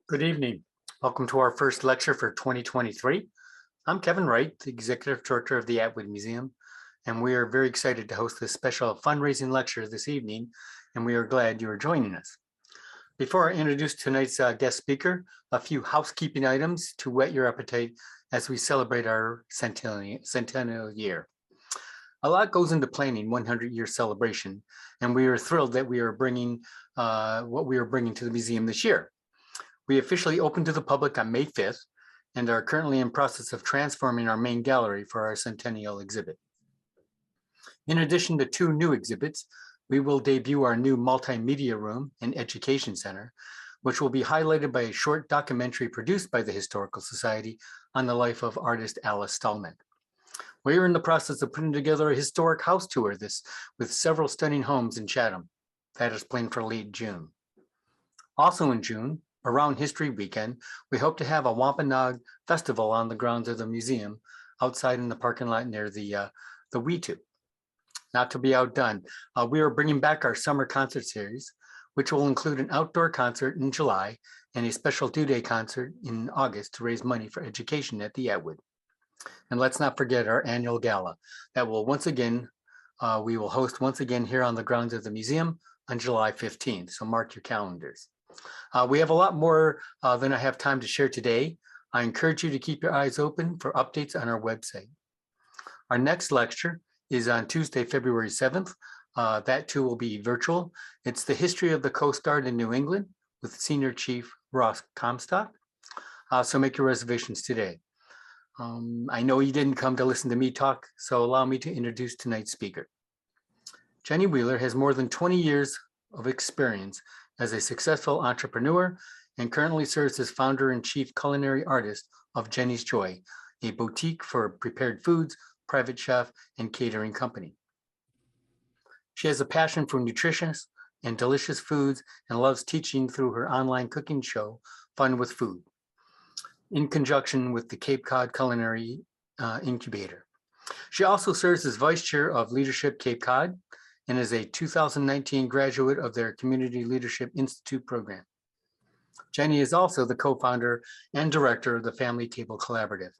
Good evening. Welcome to our first lecture for 2023. I'm Kevin Wright, the Executive Director of the Atwood Museum, and we are very excited to host this special fundraising lecture this evening, and we are glad you are joining us. Before I introduce tonight's guest speaker, a few housekeeping items to whet your appetite as we celebrate our centennial year. A lot goes into planning 100-year celebration, and we are thrilled that we are bringing what we are bringing to the museum this year. We officially opened to the public on May 5th and are currently in process of transforming our main gallery for our centennial exhibit. In addition to two new exhibits, we will debut our new multimedia room and education center, which will be highlighted by a short documentary produced by the Historical Society on the life of artist Alice Stallman. We are in the process of putting together a historic house tour with several stunning homes in Chatham. That is planned for late June. Also in June, around History Weekend, we hope to have a Wampanoag festival on the grounds of the museum outside in the parking lot near the Weetu. Not to be outdone, we are bringing back our summer concert series, which will include an outdoor concert in July and a special two-day concert in August to raise money for education at the Atwood. And let's not forget our annual gala that will we will host once again here on the grounds of the museum on July 15th. So mark your calendars. We have a lot more than I have time to share today. I encourage you to keep your eyes open for updates on our website. Our next lecture is on Tuesday, February 7th. That too will be virtual. It's the history of the Coast Guard in New England with Senior Chief Ross Comstock. So make your reservations today. I know you didn't come to listen to me talk, so allow me to introduce tonight's speaker. Jeni Wheeler has more than 20 years of experience as a successful entrepreneur and currently serves as founder and chief culinary artist of Jeni's Joy, a boutique for prepared foods, private chef, and catering company. She has a passion for nutritious and delicious foods and loves teaching through her online cooking show, Fun with Food, in conjunction with the Cape Cod Culinary Incubator. She also serves as vice chair of Leadership Cape Cod and is a 2019 graduate of their Community Leadership Institute program. Jeni is also the co-founder and director of the Family Table Collaborative.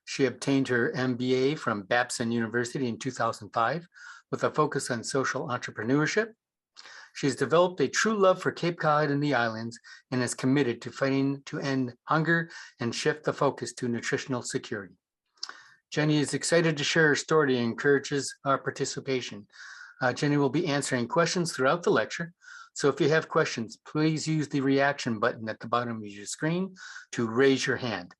She obtained her MBA from Babson University in 2005 with a focus on social entrepreneurship. She's developed a true love for Cape Cod and the islands and is committed to fighting to end hunger and shift the focus to nutritional security. Jeni is excited to share her story and encourages our participation. Jeni will be answering questions throughout the lecture. So if you have questions, please use the reaction button at the bottom of your screen to raise your hand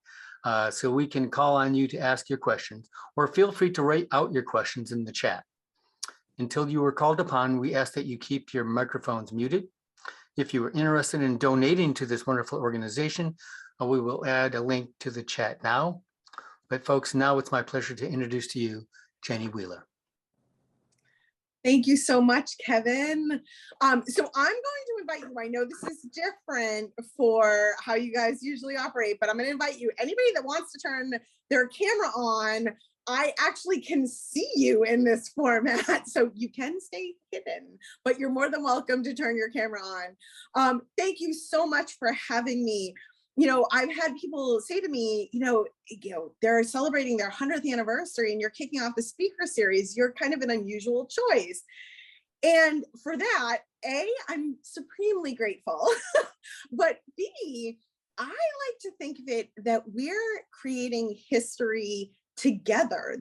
so we can call on you to ask your questions, or feel free to write out your questions in the chat. Until you are called upon, we ask that you keep your microphones muted. If you are interested in donating to this wonderful organization, we will add a link to the chat now. But folks, now it's my pleasure to introduce to you Jeni Wheeler. Thank you so much, Kevin. So I'm going to invite you. I know this is different for how you guys usually operate, but I'm going to invite you. Anybody that wants to turn their camera on, I actually can see you in this format, so you can stay hidden, but you're more than welcome to turn your camera on. Thank you so much for having me. I've had people say to me, they're celebrating their 100th anniversary and you're kicking off the speaker series. You're kind of an unusual choice. And for that, A, I'm supremely grateful. But B, I like to think of it that we're creating history together.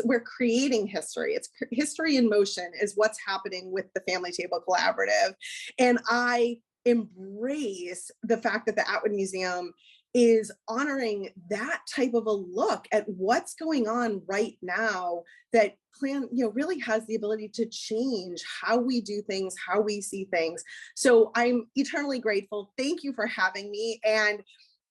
We're creating history. It's history in motion is what's happening with the Family Table Collaborative. And I embrace the fact that the Atwood Museum is honoring that type of a look at what's going on right now that really has the ability to change how we do things, how we see things. So I'm eternally grateful. Thank you for having me. And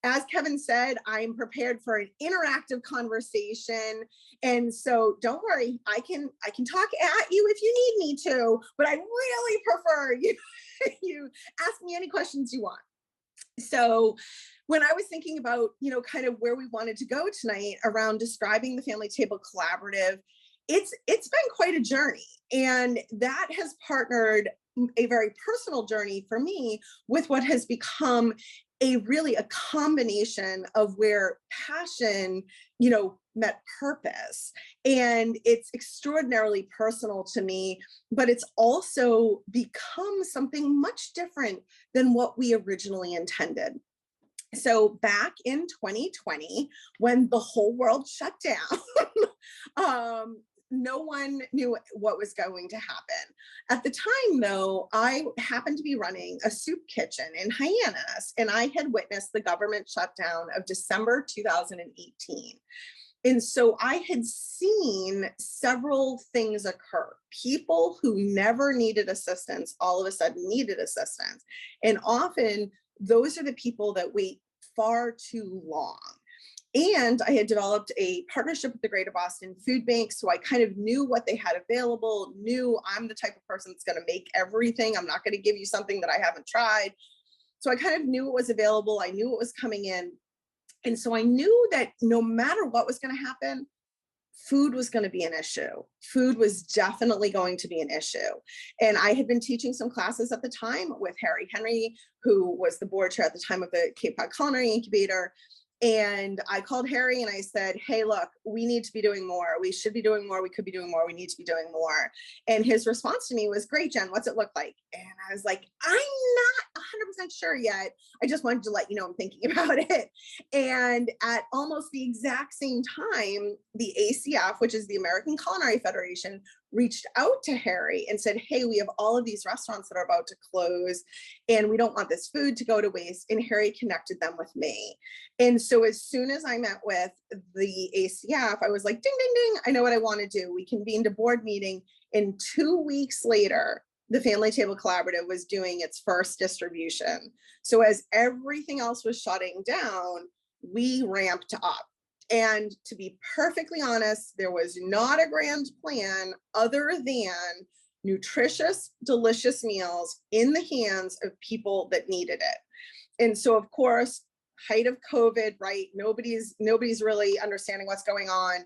as Kevin said, I'm prepared for an interactive conversation. And so don't worry, I can talk at you if you need me to, but I really prefer you ask me any questions you want. So when I was thinking about, kind of where we wanted to go tonight around describing the Family Table Collaborative, it's been quite a journey. And that has partnered a very personal journey for me with what has become a combination of where passion, met purpose. And it's extraordinarily personal to me, but it's also become something much different than what we originally intended. So back in 2020, when the whole world shut down, no one knew what was going to happen. At the time, though, I happened to be running a soup kitchen in Hyannis, and I had witnessed the government shutdown of December 2018. And so I had seen several things occur. People who never needed assistance all of a sudden needed assistance. And often those are the people that wait far too long. And I had developed a partnership with the Greater Boston Food Bank. So I kind of knew what they had available, knew I'm the type of person that's going to make everything. I'm not going to give you something that I haven't tried. So I kind of knew it was available. I knew it was coming in. And so I knew that no matter what was going to happen, food was going to be an issue. Food was definitely going to be an issue. And I had been teaching some classes at the time with Harry Henry, who was the board chair at the time of the Cape Cod Culinary Incubator. And I called Harry and I said, hey, look, we need to be doing more. We should be doing more. We could be doing more. We need to be doing more. And his response to me was, great, Jen, what's it look like? And I was like, I'm not 100% sure yet. I just wanted to let you know I'm thinking about it. And at almost the exact same time, the ACF, which is the American Culinary Federation, reached out to Harry and said, hey, we have all of these restaurants that are about to close and we don't want this food to go to waste. And Harry connected them with me. And so as soon as I met with the ACF, I was like, ding, ding, ding, I know what I want to do. We convened a board meeting, and 2 weeks later, the Family Table Collaborative was doing its first distribution. So as everything else was shutting down, we ramped up. And to be perfectly honest, there was not a grand plan other than nutritious, delicious meals in the hands of people that needed it. And so, of course, height of COVID, right? Nobody's really understanding what's going on.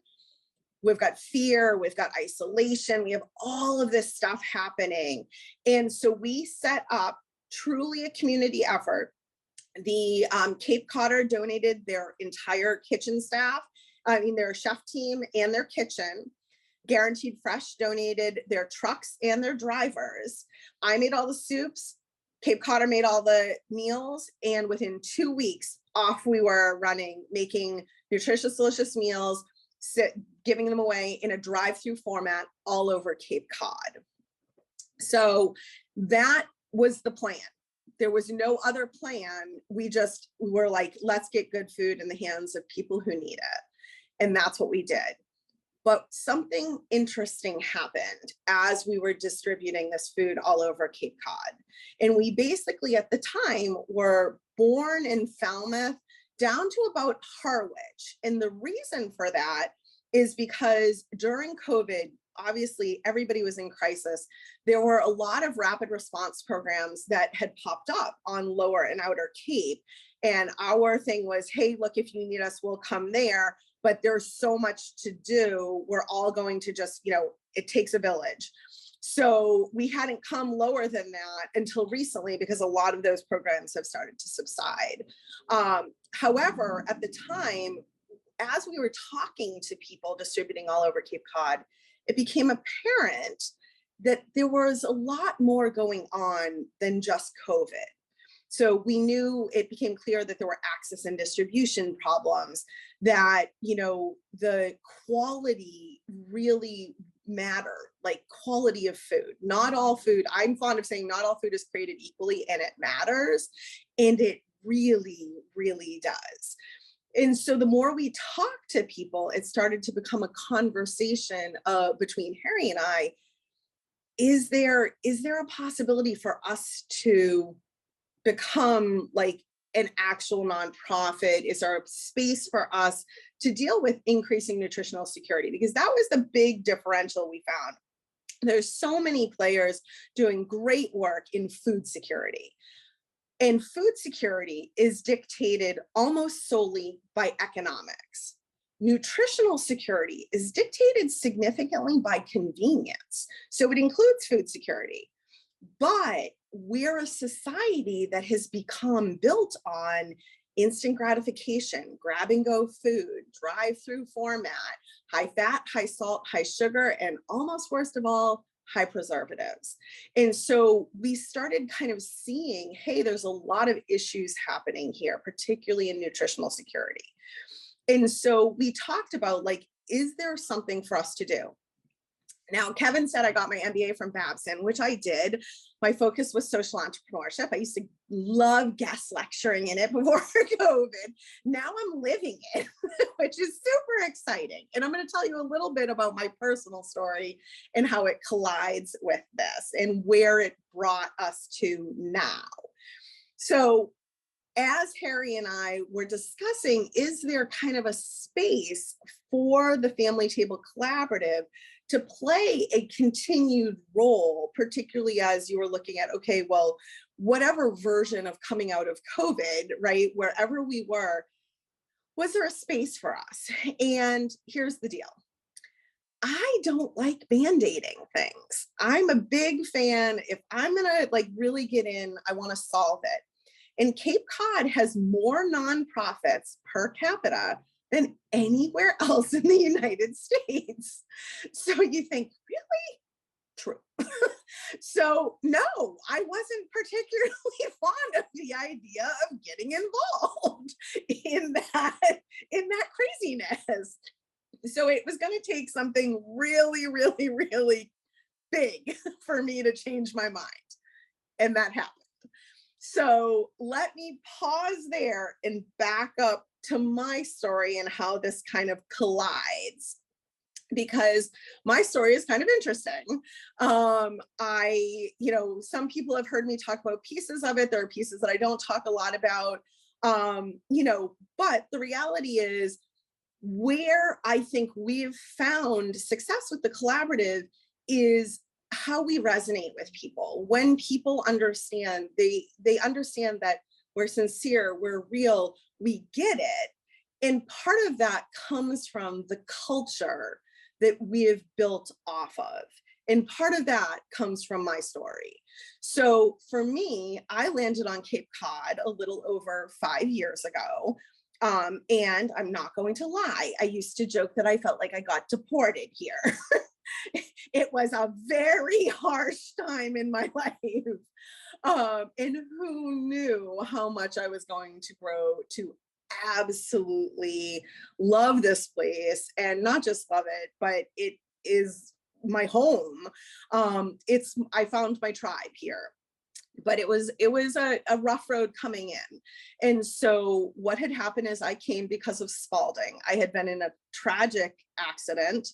We've got fear, we've got isolation, we have all of this stuff happening. And so we set up truly a community effort. The Cape Codder donated their entire kitchen staff, their chef team and their kitchen. Guaranteed Fresh donated their trucks and their drivers. I made all the soups. Cape Codder made all the meals. And within 2 weeks, off we were running, making nutritious, delicious meals, giving them away in a drive-through format all over Cape Cod. So that was the plan. There was no other plan. We were like, let's get good food in the hands of people who need it. And that's what we did. But something interesting happened as we were distributing this food all over Cape Cod. And we basically at the time were born in Falmouth down to about Harwich. And the reason for that is because during COVID, obviously everybody was in crisis. There were a lot of rapid response programs that had popped up on Lower and Outer Cape. And our thing was, hey, look, if you need us, we'll come there. But there's so much to do. We're all going to just, it takes a village. So we hadn't come lower than that until recently because a lot of those programs have started to subside. However, at the time, as we were talking to people distributing all over Cape Cod, it became apparent that there was a lot more going on than just COVID. So we knew, it became clear that there were access and distribution problems, that, the quality really mattered, like quality of food. Not all food, I'm fond of saying not all food is created equally, and it matters. And it really, really does. And so the more we talked to people, it started to become a conversation between Harry and I. Is there a possibility for us to become like an actual nonprofit? Is there a space for us to deal with increasing nutritional security? Because that was the big differential we found. There's so many players doing great work in food security. And food security is dictated almost solely by economics. Nutritional security is dictated significantly by convenience. So it includes food security, but we're a society that has become built on instant gratification, grab and go food, drive-through format, high fat, high salt, high sugar, and almost worst of all, high preservatives. And so we started kind of seeing, hey, there's a lot of issues happening here, particularly in nutritional security. And so we talked about, like, is there something for us to do? Now, Kevin said I got my MBA from Babson, which I did. My focus was social entrepreneurship. I used to love guest lecturing in it before COVID. Now I'm living it, which is super exciting. And I'm going to tell you a little bit about my personal story and how it collides with this and where it brought us to now. So as Harry and I were discussing, is there kind of a space for the Family Table Collaborative to play a continued role, particularly as you were looking at, okay, well, whatever version of coming out of COVID, right, wherever we were, was there a space for us? And here's the deal. I don't like band-aiding things. I'm a big fan. If I'm gonna like really get in, I want to solve it. And Cape Cod has more nonprofits per capita than anywhere else in the United States. So you think, really? True. So no, I wasn't particularly fond of the idea of getting involved in that craziness. So it was going to take something really, really, really big for me to change my mind. And that happened. So let me pause there and back up to my story and how this kind of collides, because my story is kind of interesting. Some people have heard me talk about pieces of it. There are pieces that I don't talk a lot about, but the reality is where I think we've found success with the collaborative is how we resonate with people. When people understand, they understand that we're sincere, we're real, we get it. And part of that comes from the culture that we have built off of. And part of that comes from my story. So for me, I landed on Cape Cod a little over 5 years ago. And I'm not going to lie, I used to joke that I felt like I got deported here. It was a very harsh time in my life. And who knew how much I was going to grow to absolutely love this place, and not just love it, but it is my home. I found my tribe here. But it was a rough road coming in. And so what had happened is I came because of Spalding. I had been in a tragic accident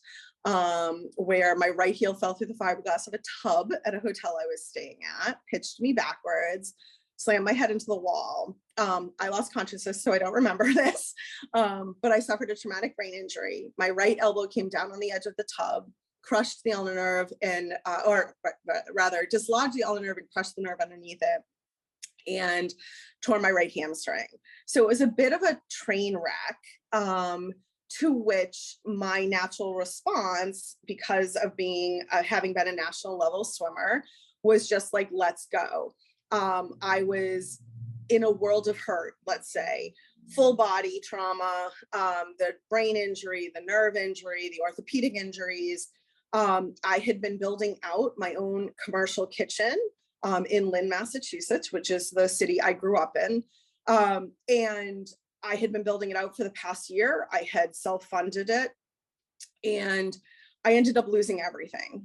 where my right heel fell through the fiberglass of a tub at a hotel I was staying at, pitched me backwards, slammed my head into the wall. I lost consciousness, so I don't remember this, but I suffered a traumatic brain injury. My right elbow came down on the edge of the tub, crushed the ulnar nerve, and or rather dislodged the ulnar nerve and crushed the nerve underneath it, and tore my right hamstring. So it was a bit of a train wreck, to which my natural response, because of having been a national level swimmer, was just like, let's go. I was in a world of hurt, let's say, full body trauma, the brain injury, the nerve injury, the orthopedic injuries. I had been building out my own commercial kitchen in Lynn, Massachusetts, which is the city I grew up in. And I had been building it out for the past year. I had self-funded it, and I ended up losing everything,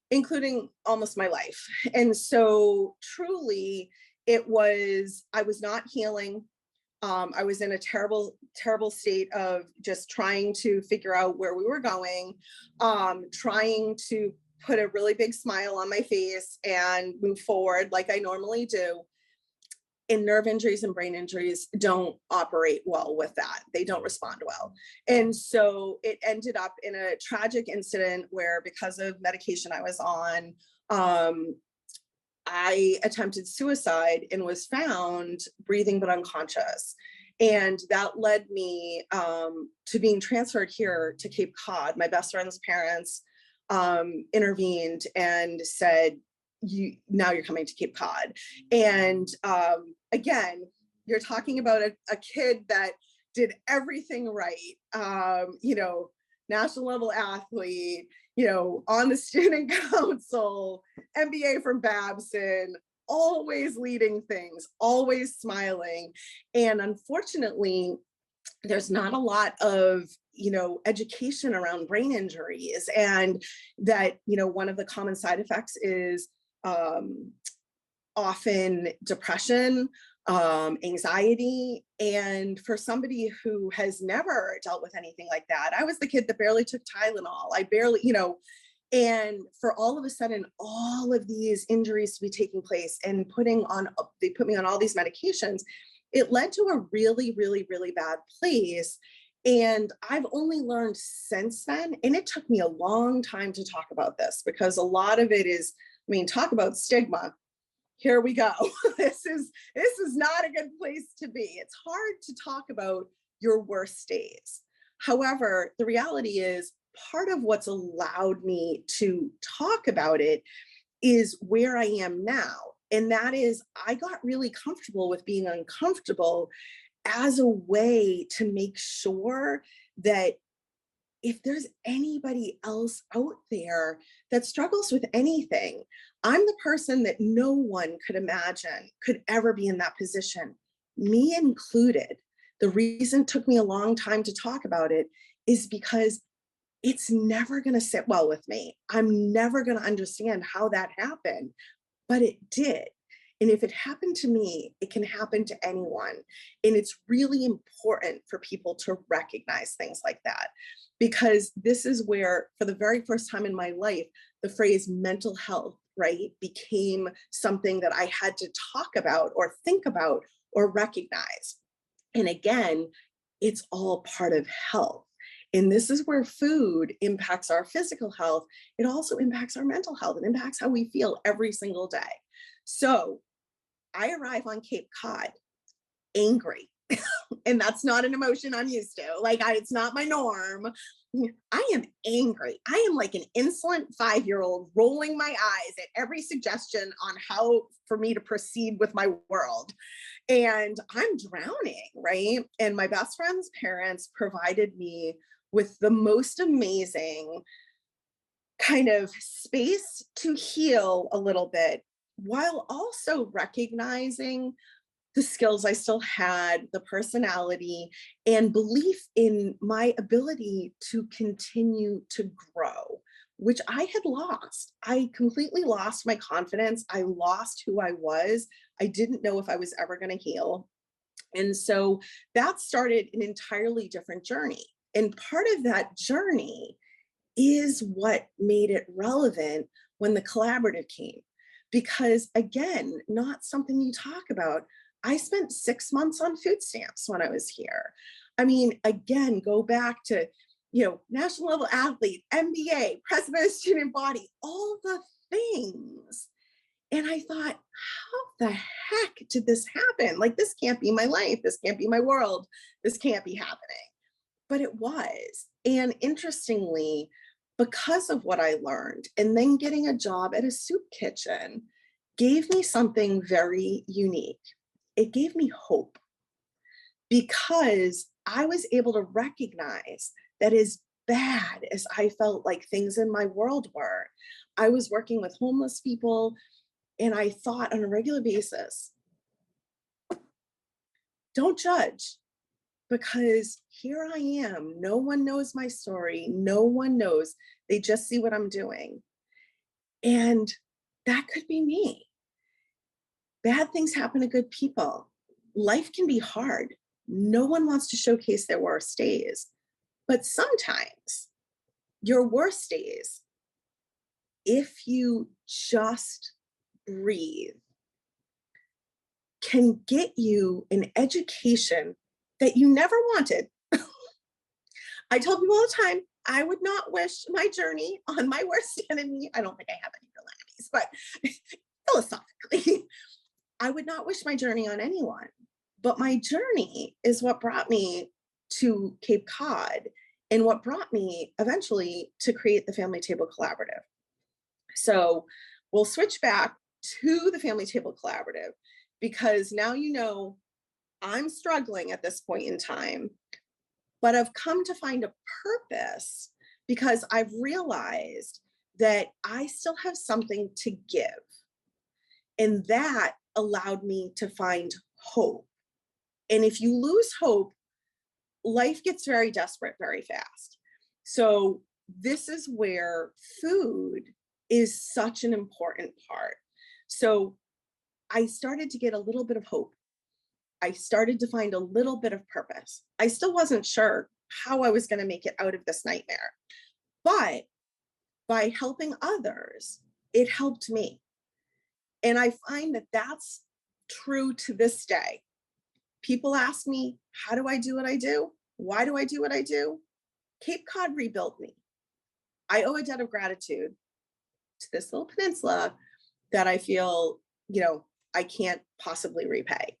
including almost my life. And so truly I was not healing. I was in a terrible, terrible state of just trying to figure out where we were going, trying to put a really big smile on my face and move forward like I normally do. And nerve injuries and brain injuries don't operate well with that. They don't respond well. And so it ended up in a tragic incident where, because of medication I was on, I attempted suicide and was found breathing but unconscious. And that led me to being transferred here to Cape Cod. My best friend's parents intervened and said, now you're coming to Cape Cod. And again, you're talking about a kid that did everything right, national level athlete, on the student council, MBA from Babson, always leading things, always smiling. And unfortunately, there's not a lot of education around brain injuries, and that one of the common side effects is often depression, anxiety. And for somebody who has never dealt with anything like that, I was the kid that barely took Tylenol. I barely, and for all of a sudden, all of these injuries to be taking place and they put me on all these medications, it led to a really, really, really bad place. And I've only learned since then, and it took me a long time to talk about this, because a lot of it is, talk about stigma. Here we go. This is not a good place to be. It's hard to talk about your worst days. However, the reality is, part of what's allowed me to talk about it is where I am now. And that is, I got really comfortable with being uncomfortable as a way to make sure that if there's anybody else out there that struggles with anything, I'm the person that no one could imagine could ever be in that position, me included. The reason it took me a long time to talk about it is because it's never going to sit well with me. I'm never going to understand how that happened, but it did. And if it happened to me, it can happen to anyone. And it's really important for people to recognize things like that, because this is where, for the very first time in my life, the phrase mental health, right, became something that I had to talk about or think about or recognize. And again, it's all part of health. And this is where food impacts our physical health. It also impacts our mental health. It impacts how we feel every single day. So I arrive on Cape Cod angry. And that's not an emotion I'm used to. It's not my norm. I am angry. I am like an insolent 5-year-old rolling my eyes at every suggestion on how for me to proceed with my world. And I'm drowning, right? And my best friend's parents provided me with the most amazing kind of space to heal a little bit, while also recognizing the skills I still had, the personality, and belief in my ability to continue to grow, which I had lost. I completely lost my confidence. I lost who I was. I didn't know if I was ever going to heal. And so that started an entirely different journey. And part of that journey is what made it relevant when the collaborative came. Because again, not something you talk about. I spent 6 months on food stamps when I was here. Again, go back to, national level athlete, MBA, president of student body, all the things. And I thought, how the heck did this happen? This can't be my life. This can't be my world. This can't be happening. But it was. And interestingly, because of what I learned, and then getting a job at a soup kitchen gave me something very unique. It gave me hope, because I was able to recognize that as bad as I felt like things in my world were, I was working with homeless people, and I thought on a regular basis, don't judge, because here I am. No one knows my story. No one knows. They just see what I'm doing. And that could be me. Bad things happen to good people. Life can be hard. No one wants to showcase their worst days. But sometimes your worst days, if you just breathe, can get you an education that you never wanted. I tell people all the time, I would not wish my journey on my worst enemy. I don't think I have any real enemies, but philosophically, I would not wish my journey on anyone. But my journey is what brought me to Cape Cod, and what brought me eventually to create the Family Table Collaborative. So we'll switch back to the Family Table Collaborative because now I'm struggling at this point in time, but I've come to find a purpose because I've realized that I still have something to give. And that allowed me to find hope. And if you lose hope, life gets very desperate very fast. So this is where food is such an important part. So I started to get a little bit of hope. I started to find a little bit of purpose. I still wasn't sure how I was going to make it out of this nightmare, but by helping others, it helped me. And I find that that's true to this day. People ask me, how do I do what I do? Why do I do what I do? Cape Cod rebuilt me. I owe a debt of gratitude to this little peninsula that I feel, I can't possibly repay.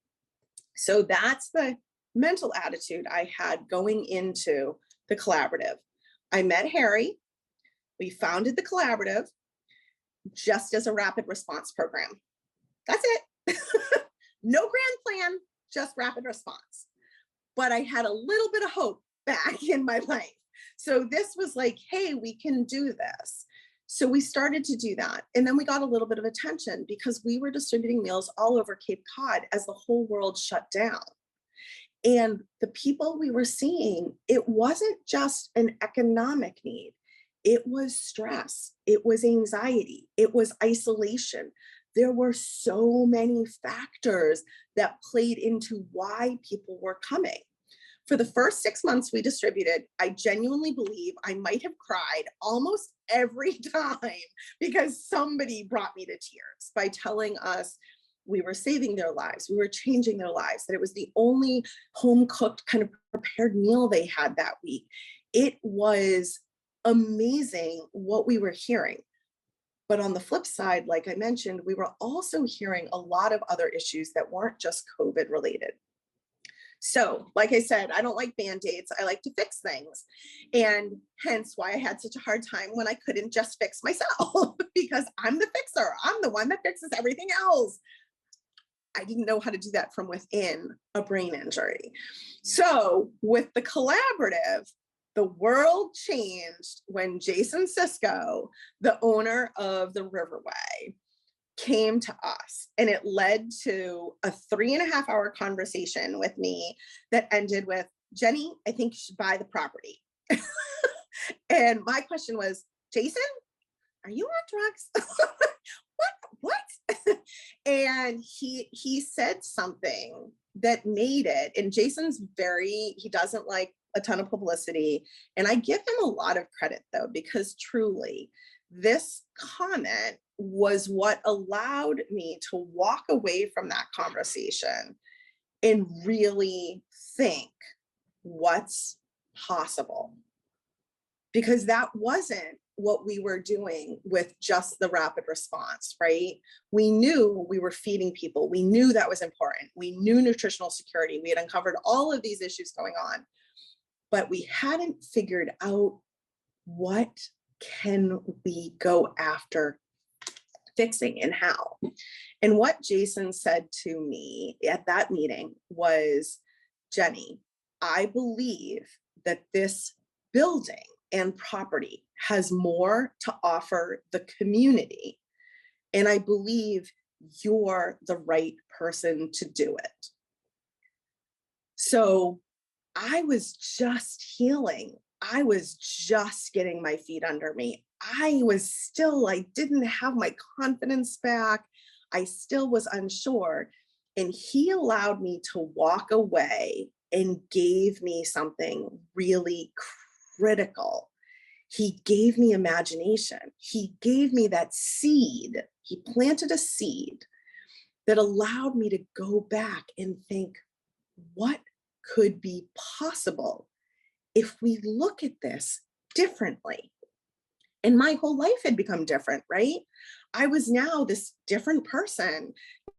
So that's the mental attitude I had going into the collaborative. I met Harry. We founded the collaborative just as a rapid response program. That's it. No grand plan, just rapid response. But I had a little bit of hope back in my life. So this was like, hey, we can do this. So we started to do that. And then we got a little bit of attention because we were distributing meals all over Cape Cod as the whole world shut down. And the people we were seeing, it wasn't just an economic need. It was stress. It was anxiety. It was isolation. There were so many factors that played into why people were coming. For the first 6 months we distributed, I genuinely believe I might have cried almost every time because somebody brought me to tears by telling us we were saving their lives, we were changing their lives, that it was the only home-cooked kind of prepared meal they had that week. It was amazing what we were hearing. But on the flip side, like I mentioned, we were also hearing a lot of other issues that weren't just COVID related. So, like I said, I don't like Band-Aids. I like to fix things. And hence why I had such a hard time when I couldn't just fix myself because I'm the fixer. I'm the one that fixes everything else. I didn't know how to do that from within a brain injury. So with the collaborative, the world changed when Jason Sisko, the owner of the Riverway, came to us, and it led to a 3.5-hour conversation with me that ended with, Jeni, I think you should buy the property. And my question was, Jason, are you on drugs? What? And he said something that made it, and Jason's he doesn't like a ton of publicity. And I give him a lot of credit though, because truly this comment was what allowed me to walk away from that conversation and really think what's possible. Because that wasn't what we were doing with just the rapid response, right? We knew we were feeding people. We knew that was important. We knew nutritional security. We had uncovered all of these issues going on, but we hadn't figured out what can we go after fixing and how. And what Jason said to me at that meeting was, Jeni, I believe that this building and property has more to offer the community. And I believe you're the right person to do it. So I was just healing. I was just getting my feet under me. I didn't have my confidence back. I still was unsure. And he allowed me to walk away and gave me something really critical. He gave me imagination. He gave me that seed. He planted a seed that allowed me to go back and think, what could be possible if we look at this differently? And my whole life had become different, right? I was now this different person,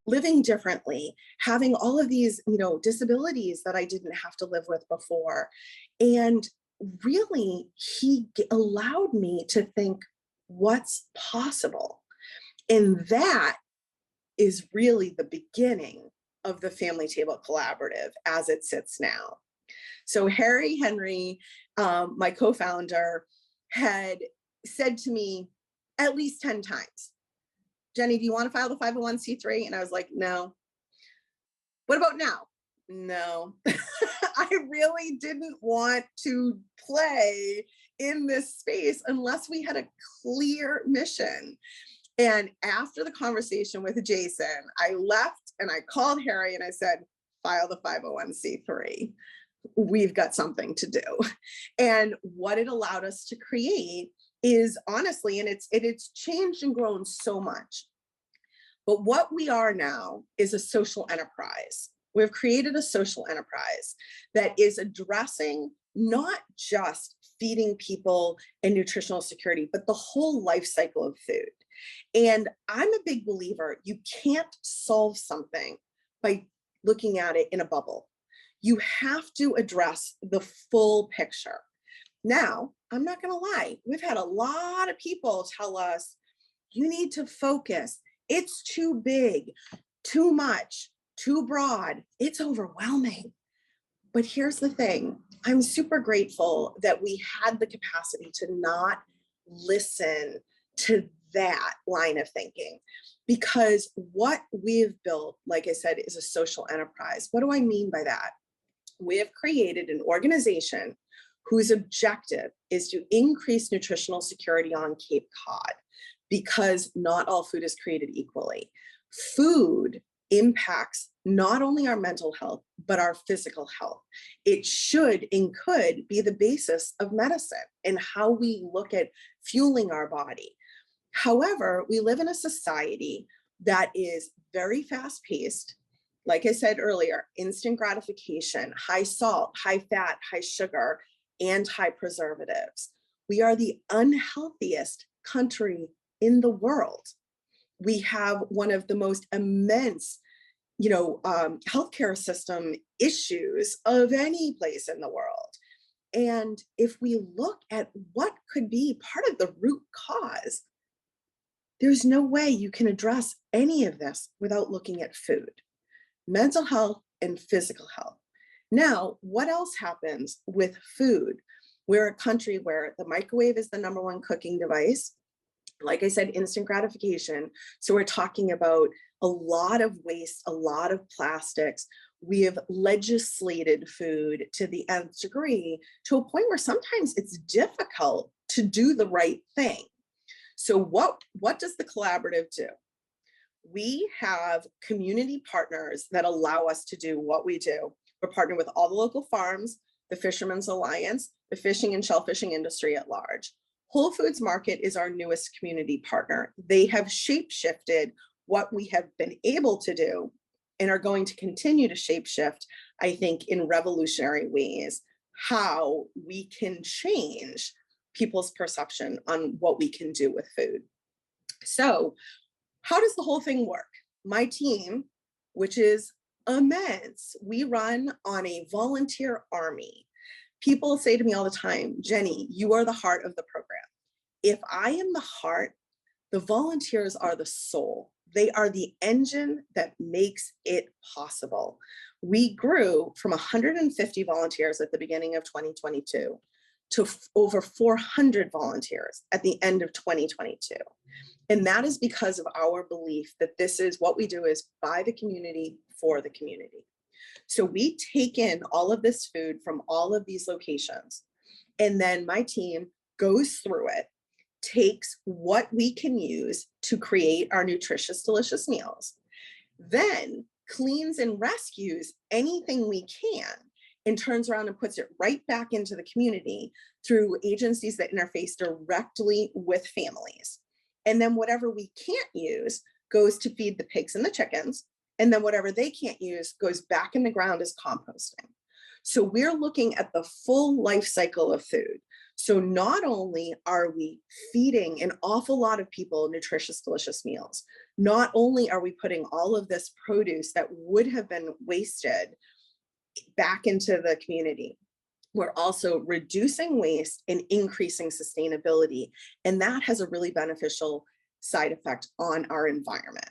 living differently, having all of these, disabilities that I didn't have to live with before. And really, he allowed me to think, what's possible? And that is really the beginning of the Family Table Collaborative as it sits now. So Harry Henry, my co-founder, had said to me at least 10 times, Jeni, do you want to file the 501c3? And I was like, no. What about now? No. I really didn't want to play in this space unless we had a clear mission. And after the conversation with Jason, I left and I called Harry and I said, file the 501c3. We've got something to do. And what it allowed us to create is, honestly, and it's changed and grown so much. But what we are now is a social enterprise. We've created a social enterprise that is addressing not just feeding people and nutritional security, but the whole life cycle of food. And I'm a big believer, you can't solve something by looking at it in a bubble. You have to address the full picture. Now, I'm not going to lie, we've had a lot of people tell us, you need to focus. It's too big, too much, too broad. It's overwhelming. But here's the thing. I'm super grateful that we had the capacity to not listen to that line of thinking, because what we've built, like I said, is a social enterprise. What do I mean by that? We have created an organization whose objective is to increase nutritional security on Cape Cod, because not all food is created equally. Food impacts not only our mental health, but our physical health. It should and could be the basis of medicine and how we look at fueling our body. However, we live in a society that is very fast-paced. Like I said earlier, instant gratification, high salt, high fat, high sugar, and high preservatives. We are the unhealthiest country in the world. We have one of the most immense, healthcare system issues of any place in the world. And if we look at what could be part of the root cause, there's no way you can address any of this without looking at food, mental health, and physical health. Now, what else happens with food? We're a country where the microwave is the #1 cooking device. Like I said, instant gratification. So we're talking about a lot of waste, a lot of plastics. We have legislated food to the nth degree, to a point where sometimes it's difficult to do the right thing. So what does the collaborative do? We have community partners that allow us to do what we do. We're partnered with all the local farms, the Fishermen's Alliance, the fishing and shellfishing industry at large. Whole Foods Market is our newest community partner. They have shape-shifted what we have been able to do and are going to continue to shape-shift, I think, in revolutionary ways, how we can change people's perception on what we can do with food. So how does the whole thing work? My team, which is immense, we run on a volunteer army. People say to me all the time, Jeni, you are the heart of the program. If I am the heart, the volunteers are the soul. They are the engine that makes it possible. We grew from 150 volunteers at the beginning of 2022 to over 400 volunteers at the end of 2022. And that is because of our belief that this is what we do is by the community, for the community. So we take in all of this food from all of these locations, and then my team goes through it, takes what we can use to create our nutritious, delicious meals, then cleans and rescues anything we can, and turns around and puts it right back into the community through agencies that interface directly with families. And then whatever we can't use goes to feed the pigs and the chickens. And then whatever they can't use goes back in the ground as composting. So we're looking at the full life cycle of food. So not only are we feeding an awful lot of people nutritious, delicious meals, not only are we putting all of this produce that would have been wasted back into the community, we're also reducing waste and increasing sustainability. And that has a really beneficial side effect on our environment.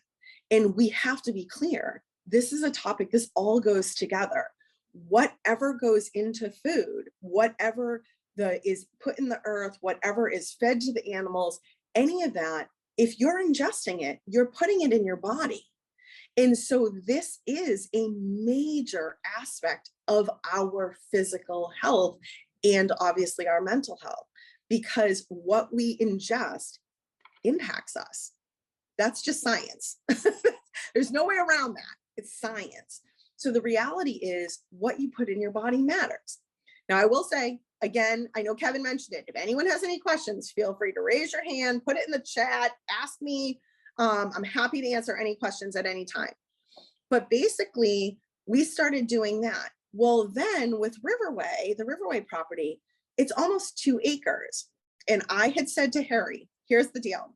And we have to be clear, this is a topic, this all goes together. Whatever goes into food, whatever is put in the earth, whatever is fed to the animals, any of that, if you're ingesting it, you're putting it in your body. And so this is a major aspect of our physical health and obviously our mental health, because what we ingest impacts us. That's just science. There's no way around that. It's science. So the reality is what you put in your body matters. Now, I will say, again, I know Kevin mentioned it. If anyone has any questions, feel free to raise your hand, put it in the chat, ask me. I'm happy to answer any questions at any time. But basically, we started doing that. Well, then with Riverway, the Riverway property, it's almost 2 acres. And I had said to Harry, here's the deal.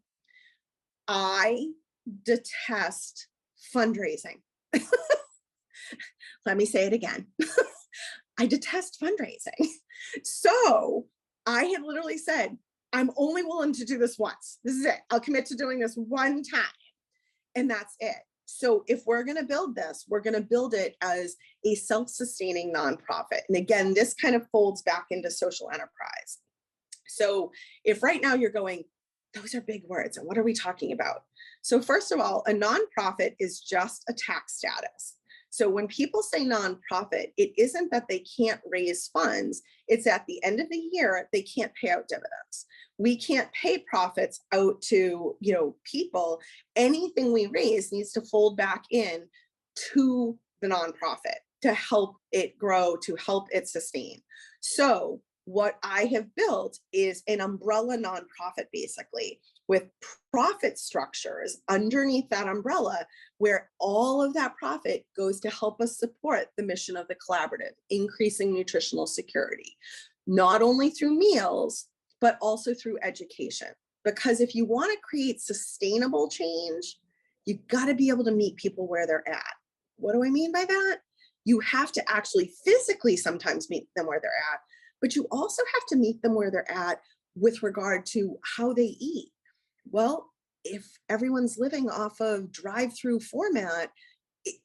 I detest fundraising. Let me say it again. I detest fundraising. So I had literally said, I'm only willing to do this once. This is it. I'll commit to doing this one time. And that's it. So if we're going to build this, we're going to build it as a self-sustaining nonprofit. And again, this kind of folds back into social enterprise. So if right now you're going, those are big words, and what are we talking about? So first of all, a nonprofit is just a tax status. So when people say nonprofit, it isn't that they can't raise funds. It's at the end of the year, they can't pay out dividends. We can't pay profits out to, people. Anything we raise needs to fold back in to the nonprofit to help it grow, to help it sustain. So what I have built is an umbrella nonprofit, basically, with profit structures underneath that umbrella, where all of that profit goes to help us support the mission of the collaborative, increasing nutritional security, not only through meals, but also through education. Because if you want to create sustainable change, you've got to be able to meet people where they're at. What do I mean by that? You have to actually physically sometimes meet them where they're at, but you also have to meet them where they're at with regard to how they eat. Well, if everyone's living off of drive-through format,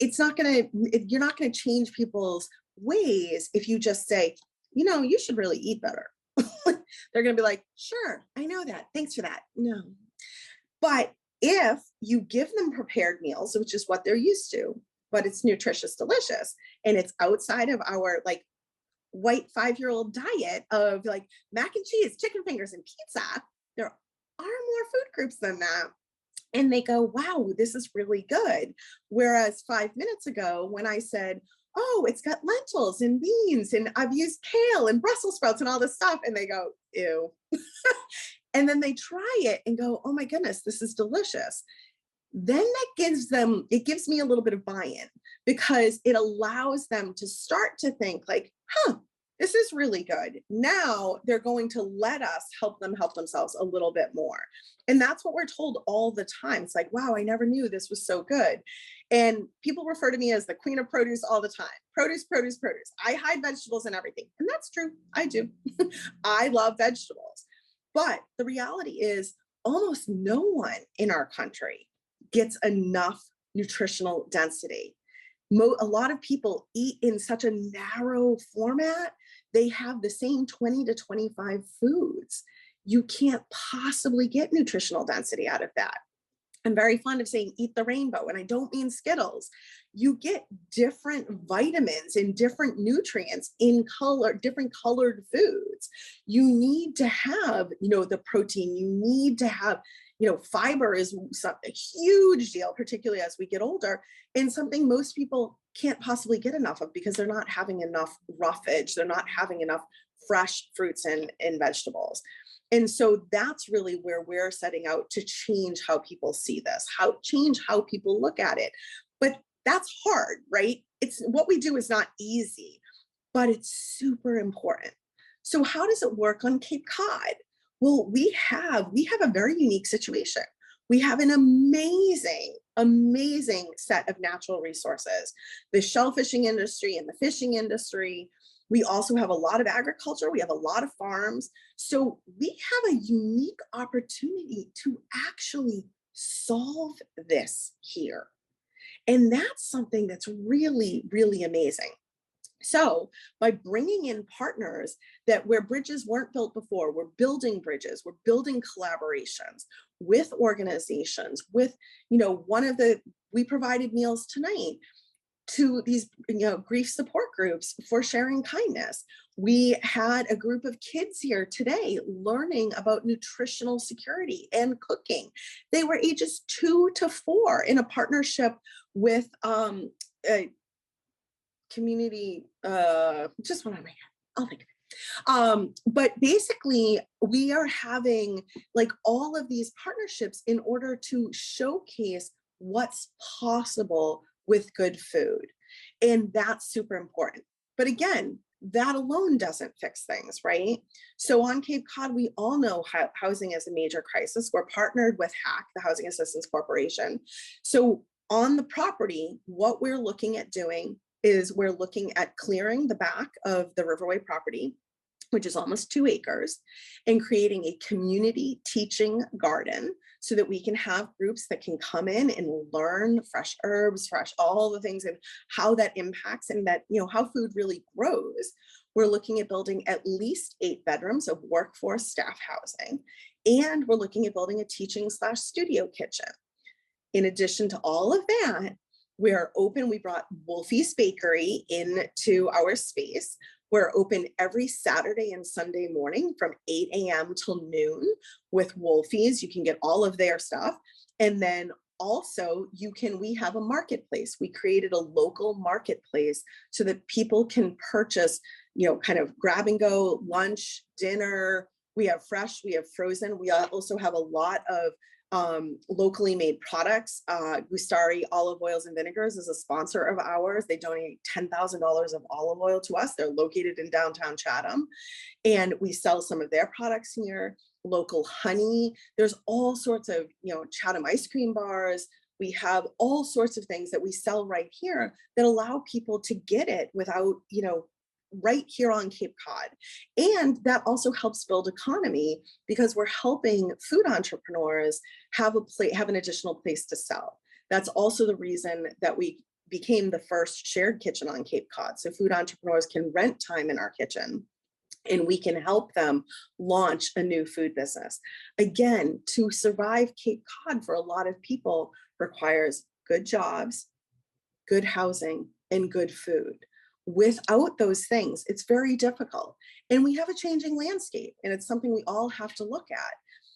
you're not going to change people's ways if you just say, you should really eat better. They're going to be like, sure, I know that. Thanks for that. No. But if you give them prepared meals, which is what they're used to, but it's nutritious, delicious, and it's outside of our white 5-year-old diet of mac and cheese, chicken fingers, and pizza, there are more food groups than that. And they go, wow, this is really good. Whereas 5 minutes ago, when I said, oh, it's got lentils and beans, and I've used kale and Brussels sprouts and all this stuff, and they go, ew. And then they try it and go, oh my goodness, this is delicious. Then it gives me a little bit of buy-in, because it allows them to start to think this is really good. Now they're going to let us help them help themselves a little bit more. And that's what we're told all the time. It's like, wow, I never knew this was so good. And people refer to me as the queen of produce all the time. Produce, produce, produce. I hide vegetables and everything. And that's true. I do. I love vegetables. But the reality is almost no one in our country gets enough nutritional density. A lot of people eat in such a narrow format. They have the same 20 to 25 foods. You can't possibly get nutritional density out of that. I'm very fond of saying eat the rainbow, and I don't mean Skittles. You get different vitamins and different nutrients in different colored foods. You need to have, the protein. You need to have, fiber is a huge deal, particularly as we get older, and something most people can't possibly get enough of because they're not having enough roughage. They're not having enough fresh fruits and vegetables. And so that's really where we're setting out to change how people see this, change how people look at it. But that's hard, right? What we do is not easy, but it's super important. So how does it work on Cape Cod? Well, we have a very unique situation. We have an amazing set of natural resources, the shellfishing industry and the fishing industry. We also have a lot of agriculture. We have a lot of farms. So we have a unique opportunity to actually solve this here. And that's something that's really, really amazing. So by bringing in partners that where bridges weren't built before, we're building bridges, we're building collaborations with organizations, with, we provided meals tonight to these, grief support groups for sharing kindness. We had a group of kids here today learning about nutritional security and cooking. They were ages 2 to 4 in a partnership with a community, just one on my head, I'll think of it. But basically, we are having like all of these partnerships in order to showcase what's possible with good food. And that's super important. But again, that alone doesn't fix things, right? So on Cape Cod, we all know housing is a major crisis. We're partnered with HAC, the Housing Assistance Corporation. So on the property, what we're looking at doing is we're looking at clearing the back of the Riverway property, which is almost 2 acres, and creating a community teaching garden so that we can have groups that can come in and learn fresh herbs, all the things and how that impacts and that, how food really grows. We're looking at building at least 8 bedrooms of workforce staff housing. And we're looking at building a teaching/studio kitchen. In addition to all of that, we're open. We brought Wolfie's Bakery into our space. We're open every Saturday and Sunday morning from 8 a.m. till noon with Wolfie's. You can get all of their stuff. And then also we have a marketplace. We created a local marketplace so that people can purchase, kind of grab and go lunch, dinner. We have fresh, we have frozen. We also have a lot of locally made products. Gustari Olive Oils and Vinegars is a sponsor of ours. They donate $10,000 of olive oil to us. They're located in downtown Chatham. And we sell some of their products here, local honey. There's all sorts of, Chatham ice cream bars. We have all sorts of things that we sell right here that allow people to get it without, right here on Cape Cod. And that also helps build economy because we're helping food entrepreneurs have an additional place to sell. That's also the reason that we became the first shared kitchen on Cape Cod. So food entrepreneurs can rent time in our kitchen and we can help them launch a new food business. Again, to survive Cape Cod for a lot of people requires good jobs, good housing, and good food. Without those things, it's very difficult. And we have a changing landscape, and it's something we all have to look at.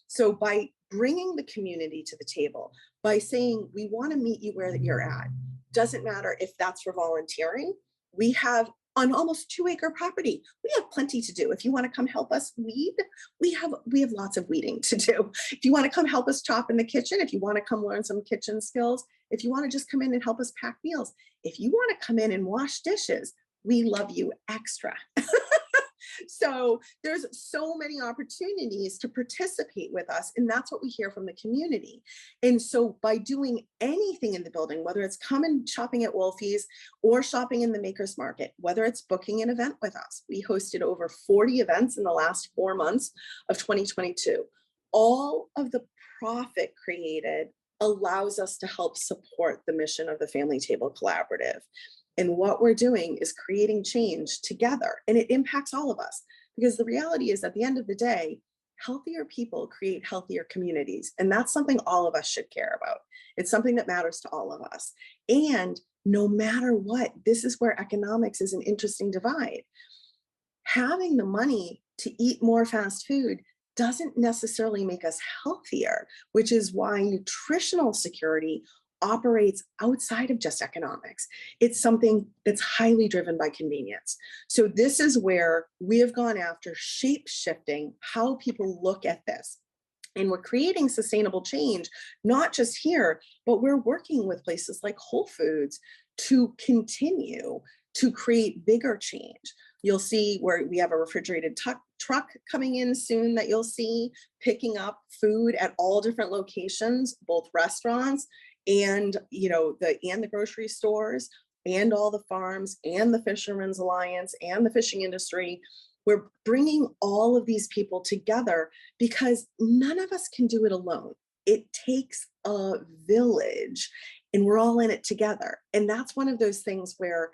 So by bringing the community to the table, by saying, we want to meet you where you're at, doesn't matter if that's for volunteering. We have an almost 2-acre property. We have plenty to do. If you want to come help us weed, we have lots of weeding to do. If you want to come help us chop in the kitchen, if you want to come learn some kitchen skills, if you want to just come in and help us pack meals, if you want to come in and wash dishes, we love you extra. So there's so many opportunities to participate with us, and that's what we hear from the community. And so by doing anything in the building, whether it's coming shopping at Wolfie's or shopping in the Makers Market, whether it's booking an event with us, we hosted over 40 events in the last 4 months of 2022. All of the profit created allows us to help support the mission of the Family Table Collaborative. And what we're doing is creating change together, and it impacts all of us, because the reality is at the end of the day, healthier people create healthier communities. And that's something all of us should care about. It's something that matters to all of us. And no matter what, this is where economics is an interesting divide. Having the money to eat more fast food doesn't necessarily make us healthier, which is why nutritional security operates outside of just economics. It's something that's highly driven by convenience. So this is where we have gone after shape-shifting how people look at this. And we're creating sustainable change, not just here, but we're working with places like Whole Foods to continue to create bigger change. You'll see where we have a refrigerated truck coming in soon that you'll see picking up food at all different locations, both restaurants and the grocery stores and all the farms and the Fishermen's Alliance and the fishing industry. We're bringing all of these people together because none of us can do it alone. It takes a village, and we're all in it together. And that's one of those things where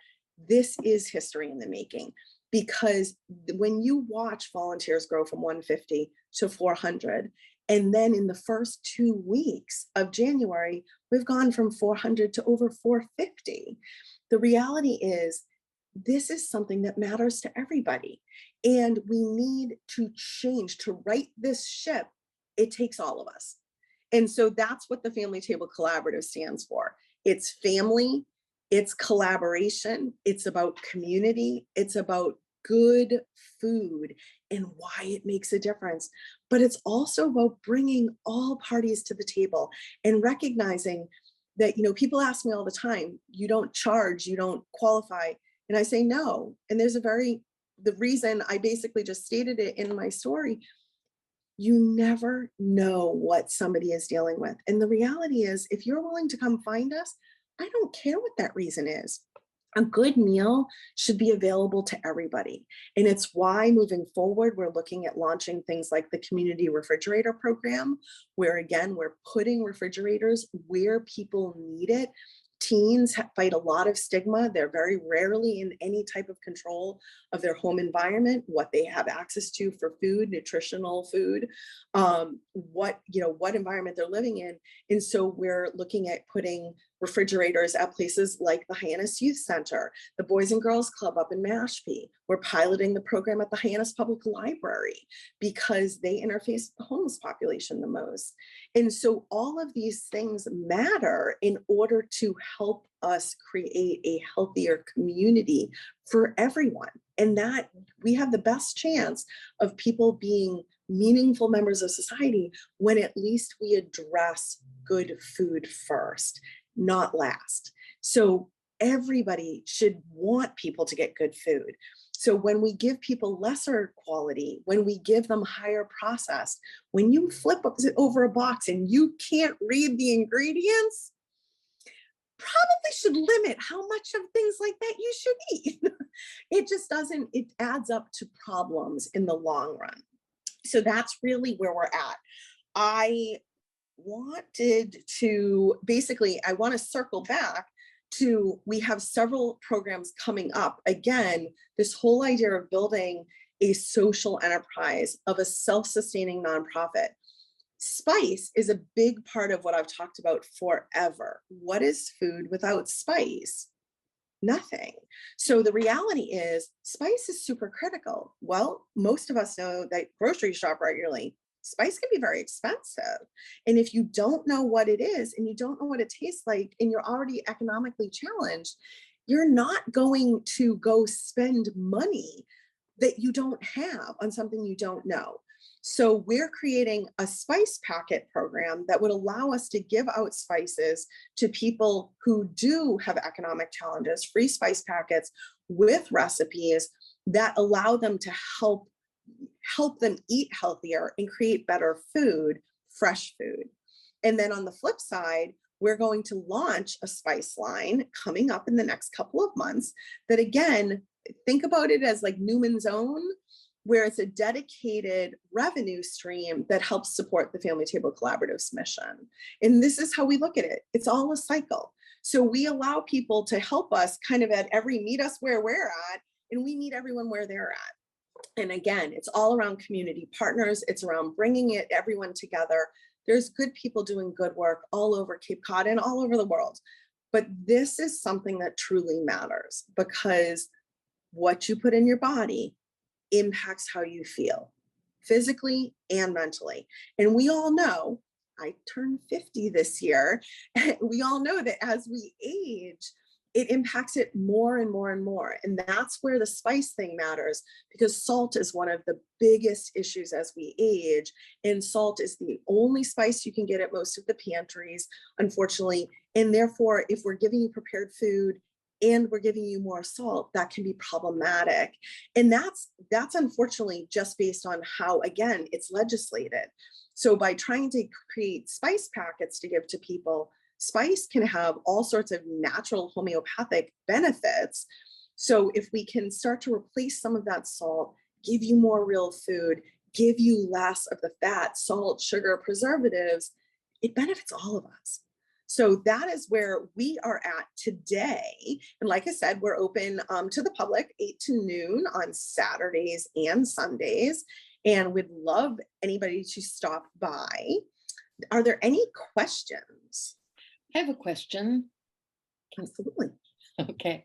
this is history in the making, because when you watch volunteers grow from 150 to 400, and then in the first 2 weeks of January, we've gone from 400 to over 450. The reality is, this is something that matters to everybody. And we need to change, to right this ship. It takes all of us. And so that's what the Family Table Collaborative stands for. It's family, it's collaboration, it's about community, it's about good food and why it makes a difference. But it's also about bringing all parties to the table and recognizing that, people ask me all the time, you don't charge, you don't qualify. And I say no. And the reason I basically just stated it in my story, you never know what somebody is dealing with. And the reality is, if you're willing to come find us, I don't care what that reason is. A good meal should be available to everybody. And it's why moving forward, we're looking at launching things like the community refrigerator program, where again, we're putting refrigerators where people need it. Teens fight a lot of stigma. They're very rarely in any type of control of their home environment, what they have access to for food, nutritional food, what environment they're living in. And so we're looking at putting refrigerators at places like the Hyannis Youth Center, the Boys and Girls Club up in Mashpee. We're piloting the program at the Hyannis Public Library because they interface with the homeless population the most. And so all of these things matter in order to help us create a healthier community for everyone. And that we have the best chance of people being meaningful members of society when at least we address good food first, not last. So everybody should want people to get good food. So when we give people lesser quality, when we give them higher processed, when you flip over a box and you can't read the ingredients, probably should limit how much of things like that you should eat. It adds up to problems in the long run. So that's really where we're at. I want to circle back to, we have several programs coming up. Again, this whole idea of building a social enterprise of a self-sustaining nonprofit. Spice is a big part of what I've talked about forever. What is food without spice? Nothing. So the reality is, spice is super critical. Well, most of us know that grocery shop regularly. Spice can be very expensive. And if you don't know what it is and you don't know what it tastes like and you're already economically challenged, you're not going to go spend money that you don't have on something you don't know. So we're creating a spice packet program that would allow us to give out spices to people who do have economic challenges, free spice packets with recipes that allow them to help them eat healthier and create better food, fresh food. And then on the flip side, we're going to launch a spice line coming up in the next couple of months that, again, think about it as like Newman's Own, where it's a dedicated revenue stream that helps support the Family Table Collaborative's mission. And this is how we look at it. It's all a cycle. So we allow people to help us kind of at every meet us where we're at, and we meet everyone where they're at. And again, it's all around community partners. It's around bringing everyone together. There's good people doing good work all over Cape Cod and all over the world. But this is something that truly matters, because what you put in your body impacts how you feel physically and mentally. And we all know, I turned 50 this year, we all know that as we age, it impacts it more and more and more. And that's where the spice thing matters, because salt is one of the biggest issues as we age. And salt is the only spice you can get at most of the pantries, unfortunately. And therefore, if we're giving you prepared food and we're giving you more salt, that can be problematic. And that's unfortunately just based on how, again, it's legislated. So by trying to create spice packets to give to people, spice can have all sorts of natural homeopathic benefits. So if we can start to replace some of that salt, give you more real food, give you less of the fat, salt, sugar, preservatives, it benefits all of us. So that is where we are at today. And like I said, we're open to the public 8 to noon on Saturdays and Sundays. And we'd love anybody to stop by. Are there any questions? I have a question. Absolutely. Okay.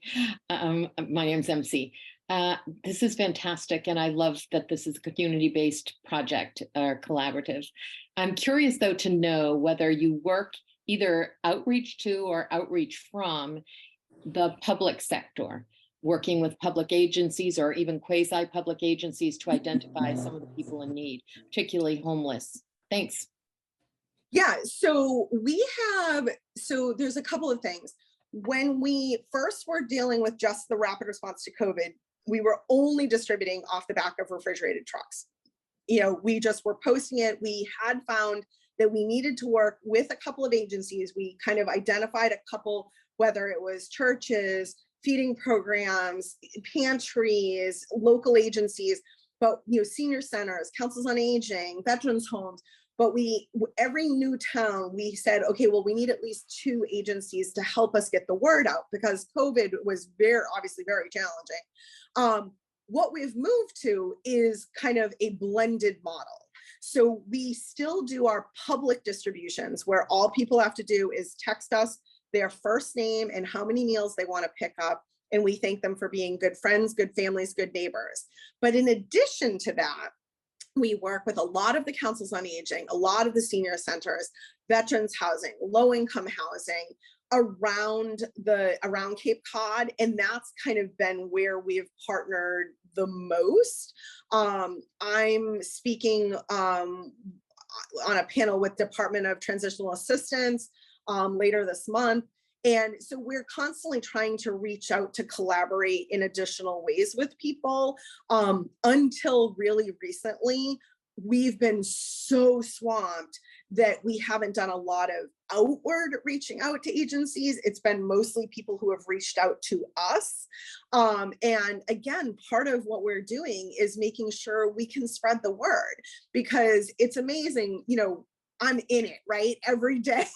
My name's MC. This is fantastic. And I love that this is a community-based project or collaborative. I'm curious, though, to know whether you work either outreach to or outreach from the public sector, working with public agencies or even quasi-public agencies to identify some of the people in need, particularly homeless. Thanks. Yeah, so there's a couple of things. When we first were dealing with just the rapid response to COVID, we were only distributing off the back of refrigerated trucks. We just were posting it. We had found that we needed to work with a couple of agencies. We kind of identified a couple, whether it was churches, feeding programs, pantries, local agencies, but senior centers, councils on aging, veterans homes. But every new town, we said, okay, well, we need at least 2 agencies to help us get the word out, because COVID was obviously very challenging. What we've moved to is kind of a blended model. So we still do our public distributions, where all people have to do is text us their first name and how many meals they want to pick up. And we thank them for being good friends, good families, good neighbors. But in addition to that, we work with a lot of the councils on aging, a lot of the senior centers, veterans housing, low-income housing around Cape Cod. And that's kind of been where we've partnered the most. I'm speaking on a panel with Department of Transitional Assistance later this month. And so we're constantly trying to reach out to collaborate in additional ways with people. Until really recently, we've been so swamped that we haven't done a lot of outward reaching out to agencies. It's been mostly people who have reached out to us. And again, part of what we're doing is making sure we can spread the word, because it's amazing, I'm in it, right? Every day.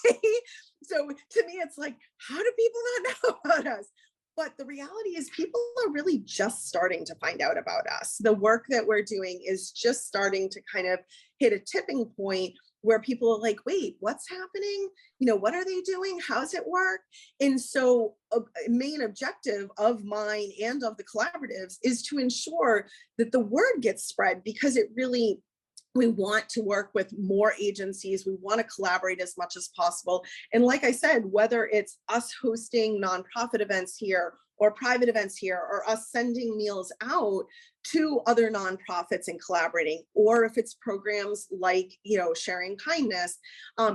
So to me, it's like, how do people not know about us? But the reality is people are really just starting to find out about us. The work that we're doing is just starting to kind of hit a tipping point where people are like, wait, what's happening? What are they doing? How's it work? And so a main objective of mine and of the collaboratives is to ensure that the word gets spread, because we want to work with more agencies. We want to collaborate as much as possible. And like I said, whether it's us hosting nonprofit events here or private events here, or us sending meals out to other nonprofits and collaborating, or if it's programs like, Sharing Kindness.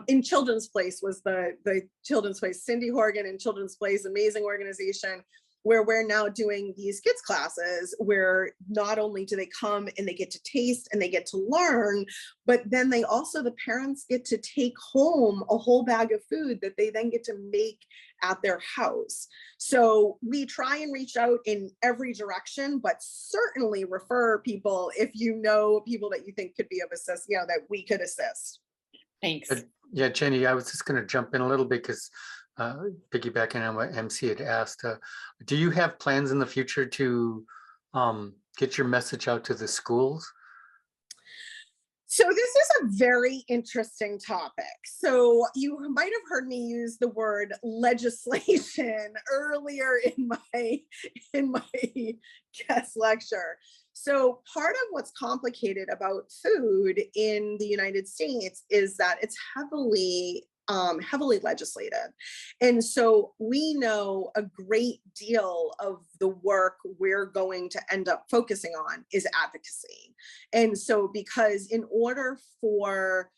In Children's Place was the Children's Place, Cindy Horgan and Children's Place, amazing organization, where we're now doing these kids classes where not only do they come and they get to taste and they get to learn, but then the parents get to take home a whole bag of food that they then get to make at their house. So we try and reach out in every direction, but certainly refer people if you know people that you think could be of assist, that we could assist. Thanks. Yeah, Jenny, I was just going to jump in a little bit, because piggybacking on what MC had asked, do you have plans in the future to get your message out to the schools? So this is a very interesting topic. So you might have heard me use the word legislation earlier in my guest lecture. So part of what's complicated about food in the United States is that it's heavily legislated. And so we know a great deal of the work we're going to end up focusing on is advocacy. And so because in order for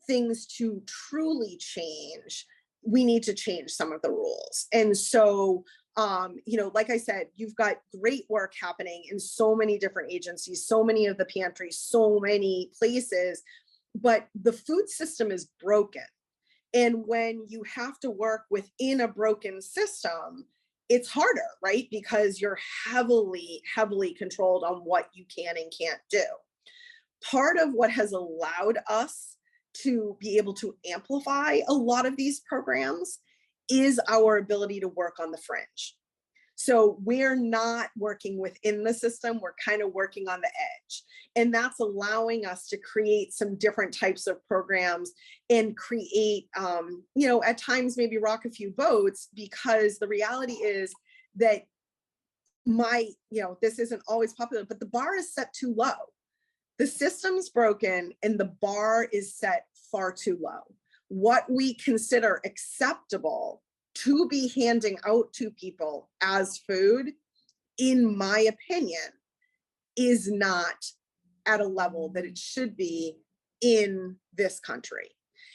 things to truly change, we need to change some of the rules. And so like I said, you've got great work happening in so many different agencies, so many of the pantries, so many places, but the food system is broken. And when you have to work within a broken system, it's harder, right? Because you're heavily, heavily controlled on what you can and can't do. Part of what has allowed us to be able to amplify a lot of these programs is our ability to work on the fringe. So we're not working within the system, we're kind of working on the edge. And that's allowing us to create some different types of programs and create, at times maybe rock a few boats, because the reality is that this isn't always popular, but the bar is set too low. The system's broken and the bar is set far too low. What we consider acceptable to be handing out to people as food, in my opinion, is not at a level that it should be in this country.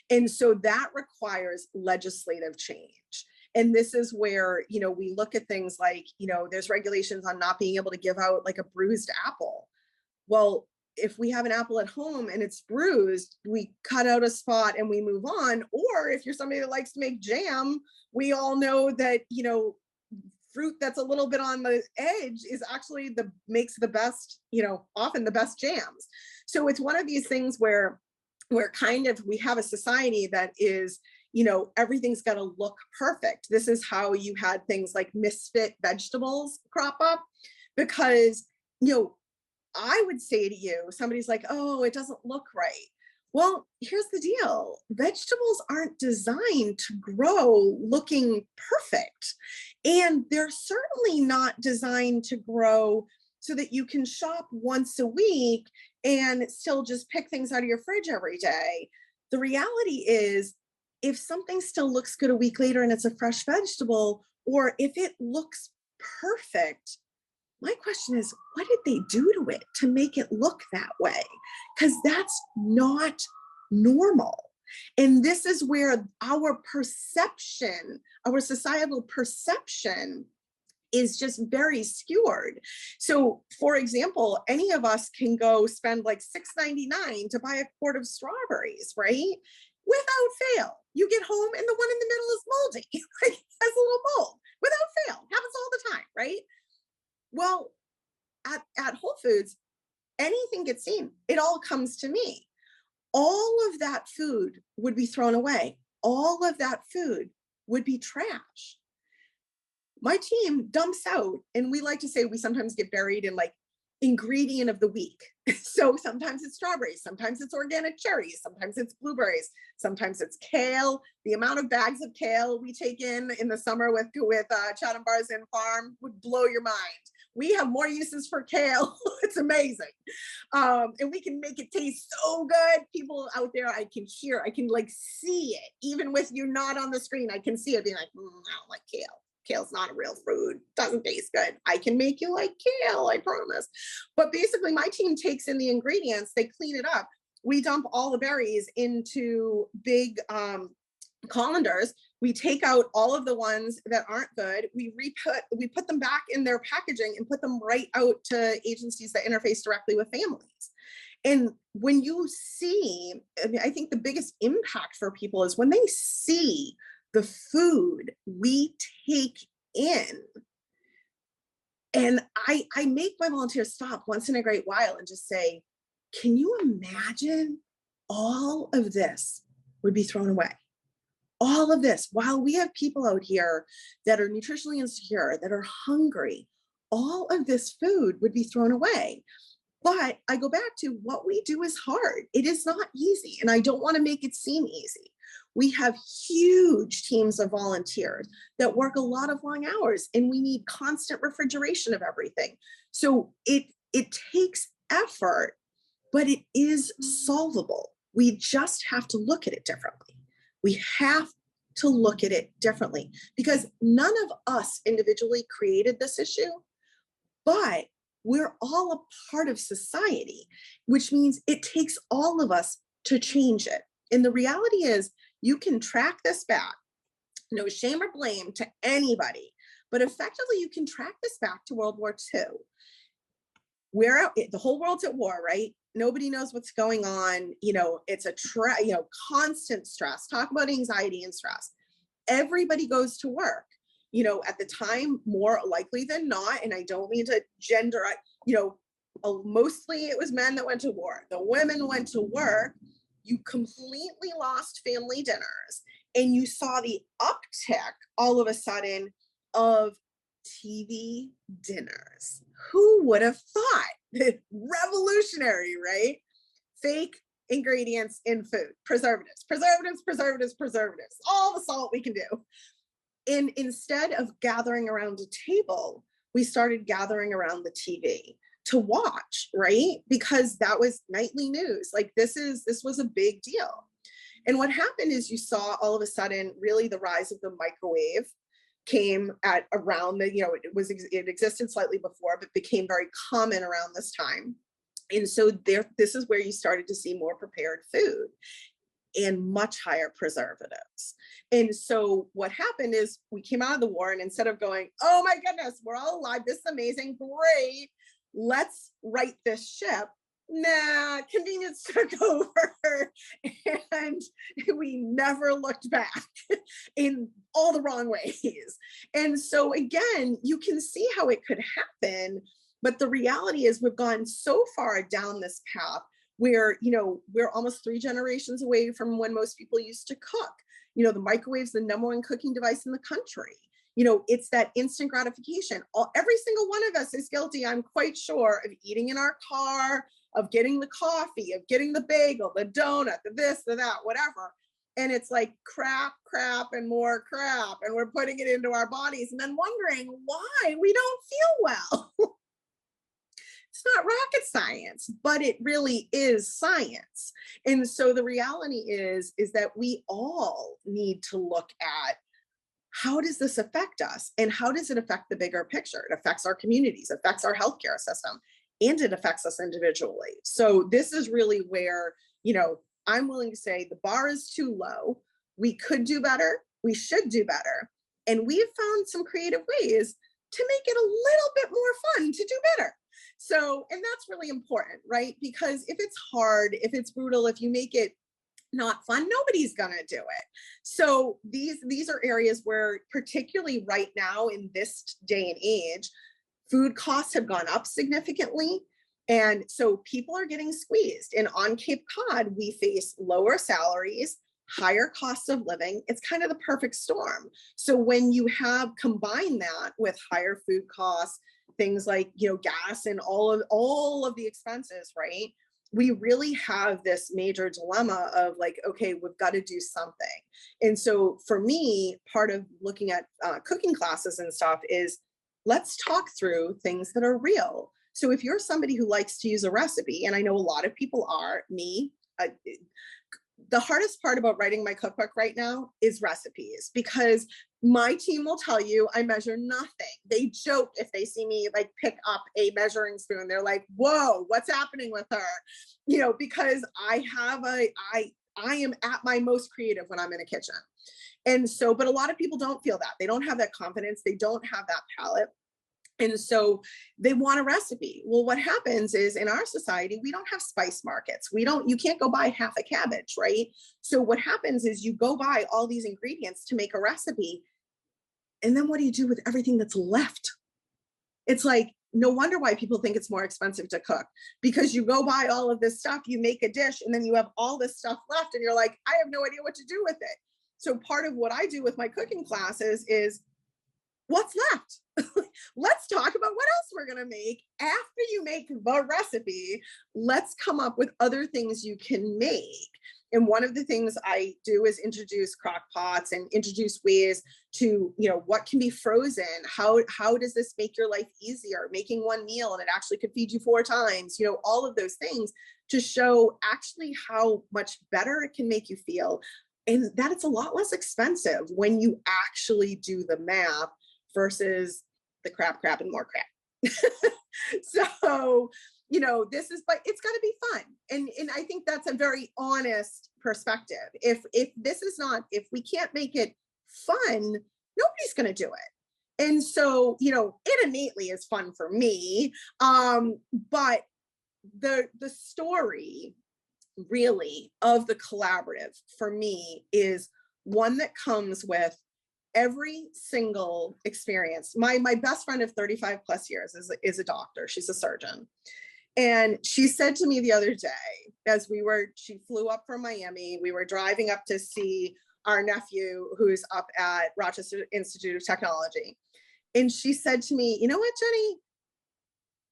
And so that requires legislative change. And this is where, we look at things like, there's regulations on not being able to give out like a bruised apple. Well, if we have an apple at home and it's bruised, we cut out a spot and we move on. Or if you're somebody that likes to make jam, we all know that, fruit that's a little bit on the edge is actually makes the best, often the best jams. So it's one of these things where we have a society that is, everything's got to look perfect. This is how you had things like misfit vegetables crop up, because, I would say to you, somebody's like, oh, it doesn't look right. Well, here's the deal. Vegetables aren't designed to grow looking perfect. And they're certainly not designed to grow so that you can shop once a week and still just pick things out of your fridge every day. The reality is, if something still looks good a week later and it's a fresh vegetable, or if it looks perfect, my question is, what did they do to it to make it look that way? Because that's not normal. And this is where our perception, our societal perception, is just very skewed. So, for example, any of us can go spend like $6.99 to buy a quart of strawberries, right? Without fail. You get home and the one in the middle is moldy, like has a little mold. Without fail. Happens all the time, right? Well, at Whole Foods, anything gets seen. It all comes to me. All of that food would be thrown away. All of that food would be trash. My team dumps out, and we like to say we sometimes get buried in like ingredient of the week. So sometimes it's strawberries, sometimes it's organic cherries, sometimes it's blueberries, sometimes it's kale. The amount of bags of kale we take in the summer with Chatham Bars and Farm would blow your mind. We have more uses for kale. It's amazing. And we can make it taste so good. People out there, I can like see it. Even with you not on the screen, I can see it being like, I don't like kale. Kale's not a real food, doesn't taste good. I can make you like kale, I promise. But basically my team takes in the ingredients, they clean it up. We dump all the berries into big colanders. We take out all of the ones that aren't good. We put them back in their packaging and put them right out to agencies that interface directly with families. And when you see, I think the biggest impact for people is when they see the food we take in. And I make my volunteers stop once in a great while and just say, can you imagine all of this would be thrown away? All of this, while we have people out here that are nutritionally insecure, that are hungry, all of this food would be thrown away. But I go back to what we do is hard. It is not easy. And I don't want to make it seem easy. We have huge teams of volunteers that work a lot of long hours, and we need constant refrigeration of everything. So it takes effort, but it is solvable. We just have to look at it differently. We have to look at it differently, because none of us individually created this issue, but we're all a part of society, which means it takes all of us to change it. And the reality is, you can track this back, no shame or blame to anybody, but effectively you can track this back to World War II. The whole world's at war, right? Nobody knows what's going on. It's constant stress. Talk about anxiety and stress. Everybody goes to work. At the time, more likely than not, and I don't mean to mostly it was men that went to war. The women went to work. you completely lost family dinners, and you saw the uptick all of a sudden of TV dinners. Who would have thought? Revolutionary, right? Fake ingredients in food, preservatives, preservatives, preservatives, preservatives, all the salt we can do. And instead of gathering around a table, we started gathering around the TV to watch, right? Because that was nightly news. Like this was a big deal. And what happened is you saw all of a sudden really the rise of the microwave came at around the, it existed slightly before, but became very common around this time. And so this is where you started to see more prepared food and much higher preservatives. And so what happened is we came out of the war, and instead of going, oh my goodness, we're all alive, this is amazing, great, let's right this ship. Nah, convenience took over, and we never looked back in all the wrong ways. And so again, you can see how it could happen, but the reality is we've gone so far down this path where, we're almost 3 generations away from when most people used to cook. The microwave's the #1 cooking device in the country. It's that instant gratification. Every single one of us is guilty, I'm quite sure, of eating in our car, of getting the coffee, of getting the bagel, the donut, the this, the that, whatever. And it's like crap, and more crap. And we're putting it into our bodies and then wondering why we don't feel well. It's not rocket science, but it really is science. And so the reality is that we all need to look at, how does this affect us? And how does it affect the bigger picture? It affects our communities, affects our healthcare system, and it affects us individually. So this is really where, I'm willing to say the bar is too low. We could do better. We should do better. And we have found some creative ways to make it a little bit more fun to do better. So, and that's really important, right? Because if it's hard, if it's brutal, if you make it not fun, nobody's gonna do it. So these are areas where, particularly right now in this day and age, food costs have gone up significantly. And so people are getting squeezed. And on Cape Cod, we face lower salaries, higher costs of living. It's kind of the perfect storm. So when you have combined that with higher food costs, things like, gas and all of the expenses, right? We really have this major dilemma of like, okay, we've got to do something. And so for me, part of looking at cooking classes and stuff is, let's talk through things that are real. So if you're somebody who likes to use a recipe, and I know a lot of people are, me, the hardest part about writing my cookbook right now is recipes, because my team will tell you I measure nothing. They joke if they see me like pick up a measuring spoon. They're like, whoa, what's happening with her? Because I am at my most creative when I'm in a kitchen. And so, but a lot of people don't feel that. They don't have that confidence. They don't have that palate. And so they want a recipe. Well, what happens is in our society, we don't have spice markets. You can't go buy half a cabbage, right? So what happens is you go buy all these ingredients to make a recipe. And then what do you do with everything that's left? It's like, no wonder why people think it's more expensive to cook, because you go buy all of this stuff, you make a dish, and then you have all this stuff left. And you're like, I have no idea what to do with it. So part of what I do with my cooking classes is, what's left? Let's talk about what else we're going to make after you make the recipe. Let's come up with other things you can make. And one of the things I do is introduce crock pots and introduce ways to, what can be frozen? How does this make your life easier? Making one meal and it actually could feed you 4 times, all of those things to show actually how much better it can make you feel. And that it's a lot less expensive when you actually do the math versus the crap, and more crap. So, but it's got to be fun. And I think that's a very honest perspective. If we can't make it fun, nobody's going to do it. And so, it innately is fun for me. But the story really of the collaborative for me is one that comes with every single experience. My best friend of 35 plus years is a doctor. She's a surgeon. And she said to me the other day, she flew up from Miami, we were driving up to see our nephew who's up at Rochester Institute of Technology. And she said to me, you know what, Jeni,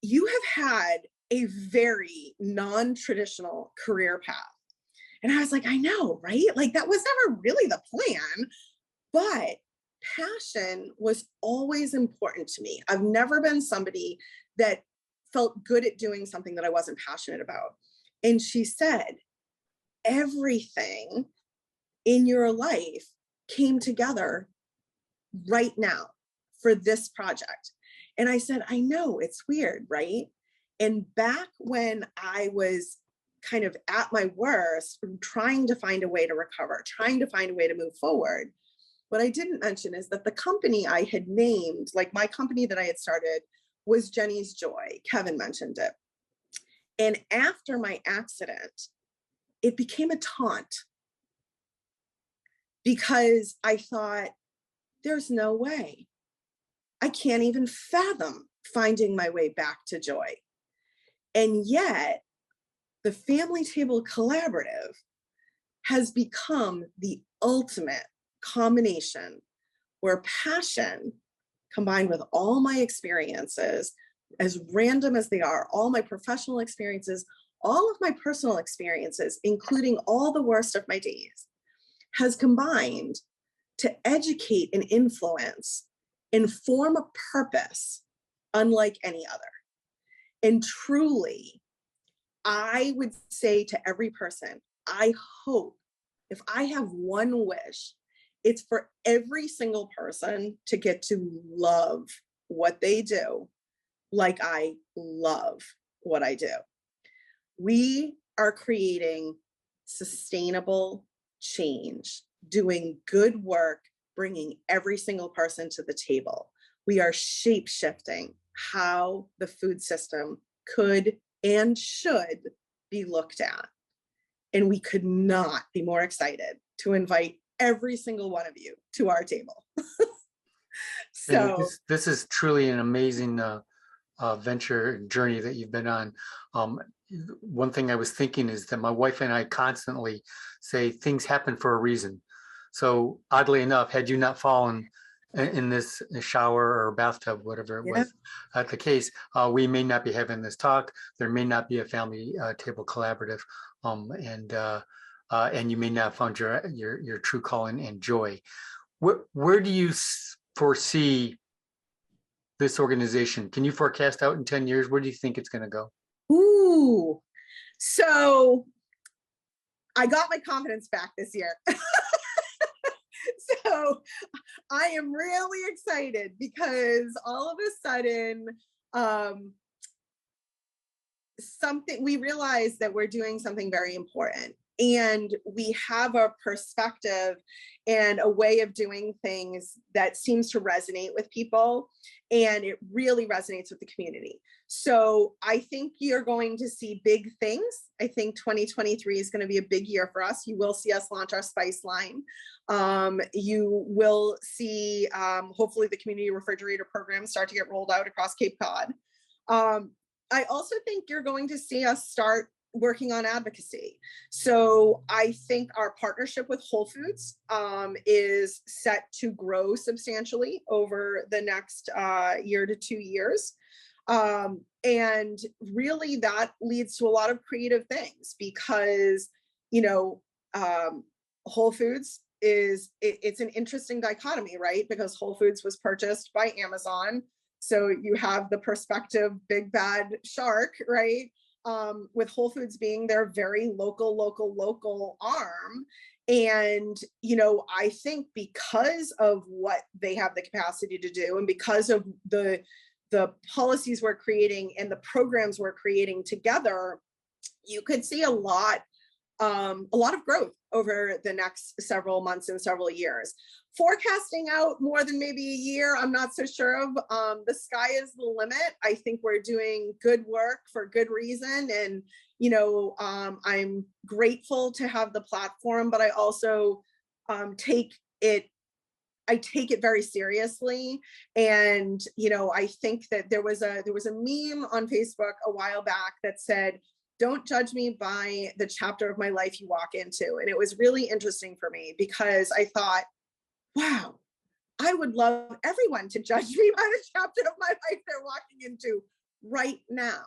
you have had a very non-traditional career path. And I was like, I know, right? Like that was never really the plan, but passion was always important to me. I've never been somebody that felt good at doing something that I wasn't passionate about. And she said, everything in your life came together right now for this project. And I said, I know, it's weird, right? And back when I was kind of at my worst, trying to find a way to recover, trying to find a way to move forward, what I didn't mention is that the company I had named, like my company that I had started, was Jeni's Joy. Kevin mentioned it. And after my accident, it became a taunt because I thought, there's no way. I can't even fathom finding my way back to joy. And yet, the Family Table Collaborative has become the ultimate combination where passion combined with all my experiences, as random as they are, all my professional experiences, all of my personal experiences, including all the worst of my days, has combined to educate and influence and form a purpose unlike any other. And truly, I would say to every person, I hope if I have one wish, it's for every single person to get to love what they do like I love what I do. We are creating sustainable change, doing good work, bringing every single person to the table. We are shape-shifting how the food system could and should be looked at. And we could not be more excited to invite every single one of you to our table. So this is truly an amazing venture journey that you've been on. One thing I was thinking is that my wife and I constantly say things happen for a reason. So oddly enough, had you not fallen in this shower or bathtub, whatever it was the case, we may not be having this talk. There may not be a Family Table Collaborative, and you may not have found your true calling and joy. Where do you foresee this organization? Can you forecast out in 10 years? Where do you think it's going to go? Ooh, so I got my confidence back this year. So I am really excited because all of a sudden, we realize that we're doing something very important. And we have a perspective and a way of doing things that seems to resonate with people. And it really resonates with the community. So I think you're going to see big things. I think 2023 is going to be a big year for us. You will see us launch our spice line. You will see, hopefully, the community refrigerator program start to get rolled out across Cape Cod. I also think you're going to see us start working on advocacy. So I think our partnership with Whole Foods is set to grow substantially over the next year to 2 years. And really that leads to a lot of creative things because, Whole Foods it's an interesting dichotomy, right? Because Whole Foods was purchased by Amazon. So you have the perspective, big bad shark, right? With Whole Foods being their very local arm. And, I think because of what they have the capacity to do and because of the policies we're creating and the programs we're creating together, you could see a lot of growth over the next several months and several years. Forecasting out more than maybe a year, I'm not so sure of. The sky is the limit. I think we're doing good work for good reason. And, I'm grateful to have the platform, but I also take it I take it very seriously. And, you know, I think that there was a meme on Facebook a while back that said, don't judge me by the chapter of my life you walk into. And it was really interesting for me because I thought, wow, I would love everyone to judge me by the chapter of my life they're walking into right now.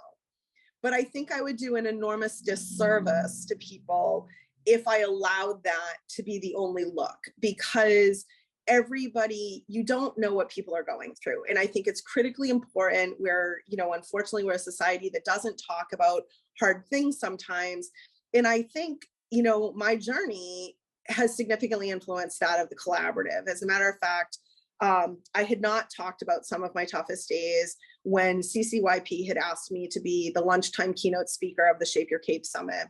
But I think I would do an enormous disservice to people if I allowed that to be the only look, because everybody, you don't know what people are going through. And I think it's critically important where, you know, unfortunately, we're a society that doesn't talk about hard things sometimes. And I think, you know, my journey has significantly influenced that of the collaborative. As a matter of fact, I had not talked about some of my toughest days when CCYP had asked me to be the lunchtime keynote speaker of the Shape Your Cape Summit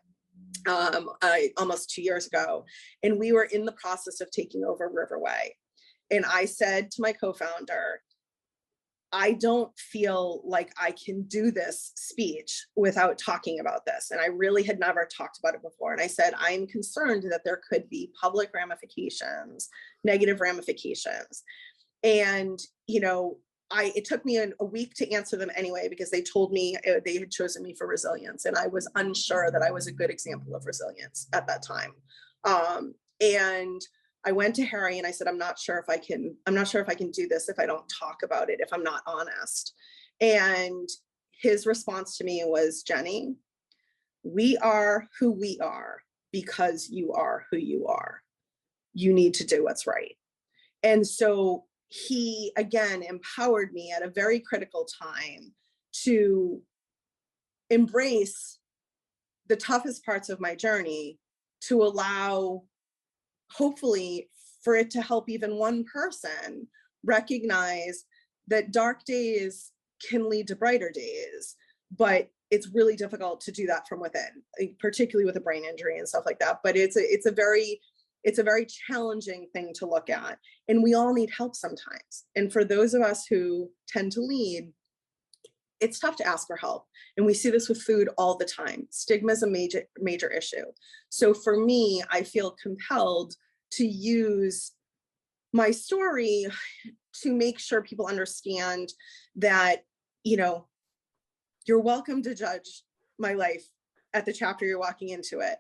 almost 2 years ago. And we were in the process of taking over Riverway. And I said to my co-founder, I don't feel like I can do this speech without talking about this. And I really had never talked about it before. And I said, I'm concerned that there could be public ramifications, negative ramifications. And, you know, it took me a week to answer them anyway, because they told me they had chosen me for resilience. And I was unsure that I was a good example of resilience at that time. And I went to Harry and I said, I'm not sure if I can do this if I don't talk about it, if I'm not honest. And his response to me was, Jeni, we are who we are because you are who you are. You need to do what's right. And so he, again, empowered me at a very critical time to embrace the toughest parts of my journey, to allow, hopefully, for it to help even one person recognize that dark days can lead to brighter days, but it's really difficult to do that from within, particularly with a brain injury and stuff like that. But it's a very challenging thing to look at, and we all need help sometimes. And for those of us who tend to lead, it's tough to ask for help. And we see this with food all the time. Stigma is a major issue. So for me, I feel compelled to use my story to make sure people understand that, you know, you're welcome to judge my life at the chapter you're walking into it,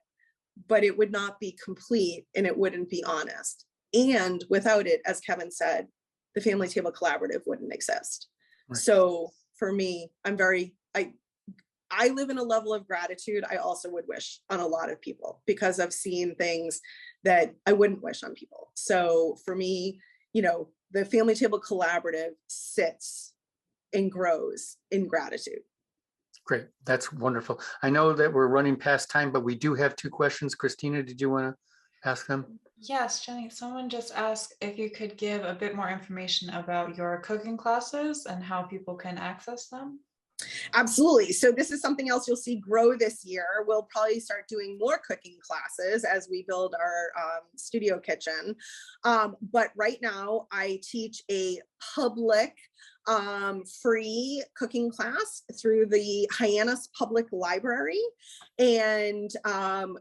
but it would not be complete and it wouldn't be honest. And without it, as Kevin said, the Family Table Collaborative wouldn't exist. Right. So for me, I live in a level of gratitude I also would wish on a lot of people, because I've seen things that I wouldn't wish on people. So for me, you know, the Family Table Collaborative sits and grows in gratitude. Great. That's wonderful. I know that we're running past time, but we do have 2 questions. Christina, did you want to ask them? Yes, Jeni, someone just asked if you could give a bit more information about your cooking classes and how people can access them. Absolutely. So this is something else you'll see grow this year. We'll probably start doing more cooking classes as we build our studio kitchen. But right now I teach a public free cooking class through the Hyannis Public Library. And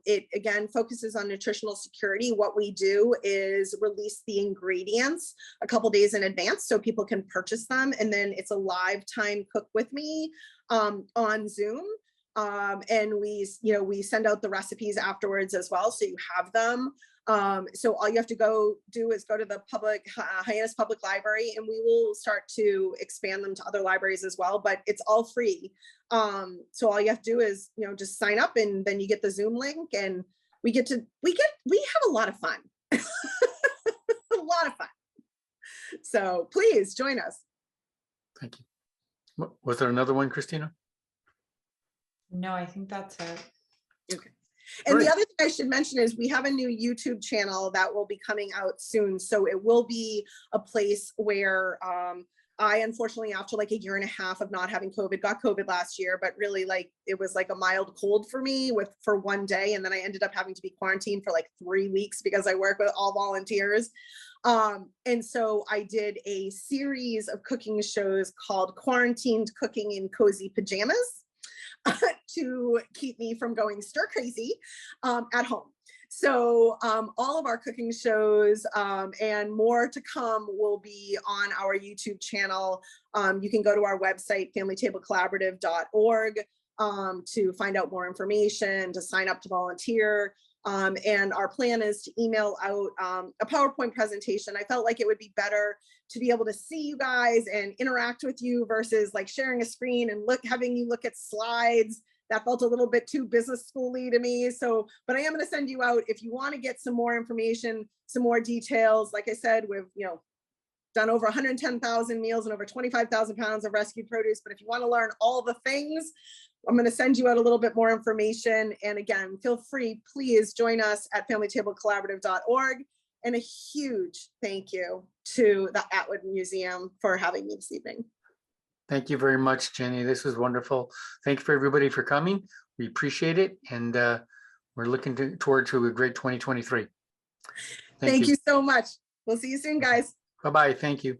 it again focuses on nutritional security. What we do is release the ingredients a couple days in advance so people can purchase them. And then it's a live time cook with me on Zoom. And we send out the recipes afterwards as well, so you have them. So all you have to do is go to the Hyannis Public Library, and we will start to expand them to other libraries as well, but it's all free. So all you have to do is, just sign up, and then you get the Zoom link, and we have a lot of fun. A lot of fun. So please join us. Thank you. Was there another one, Christina? No, I think that's it. Okay. And the other thing I should mention is we have a new YouTube channel that will be coming out soon. So it will be a place where I, unfortunately, after like 1.5 years of not having COVID, got COVID last year, but really it was like a mild cold for me for one day. And then I ended up having to be quarantined for like 3 weeks because I work with all volunteers. And so I did a series of cooking shows called Quarantined Cooking in Cozy Pajamas to keep me from going stir crazy at home. So all of our cooking shows and more to come will be on our YouTube channel. You can go to our website, familytablecollaborative.org, to find out more information, to sign up to volunteer. And our plan is to email out a PowerPoint presentation. I felt like it would be better to be able to see you guys and interact with you versus like sharing a screen and having you look at slides. That felt a little bit too business school-y to me. So, but I am going to send you out if you want to get some more information, some more details. Like I said, we've, done over 110,000 meals and over 25,000 pounds of rescued produce. But if you want to learn all the things, I'm going to send you out a little bit more information. And again, feel free, please join us at familytablecollaborative.org. And a huge thank you to the Atwood Museum for having me this evening. Thank you very much, Jenny. This was wonderful. Thank you for everybody for coming. We appreciate it. And we're looking forward to a great 2023. Thank you so much. We'll see you soon, guys. Bye-bye. Thank you.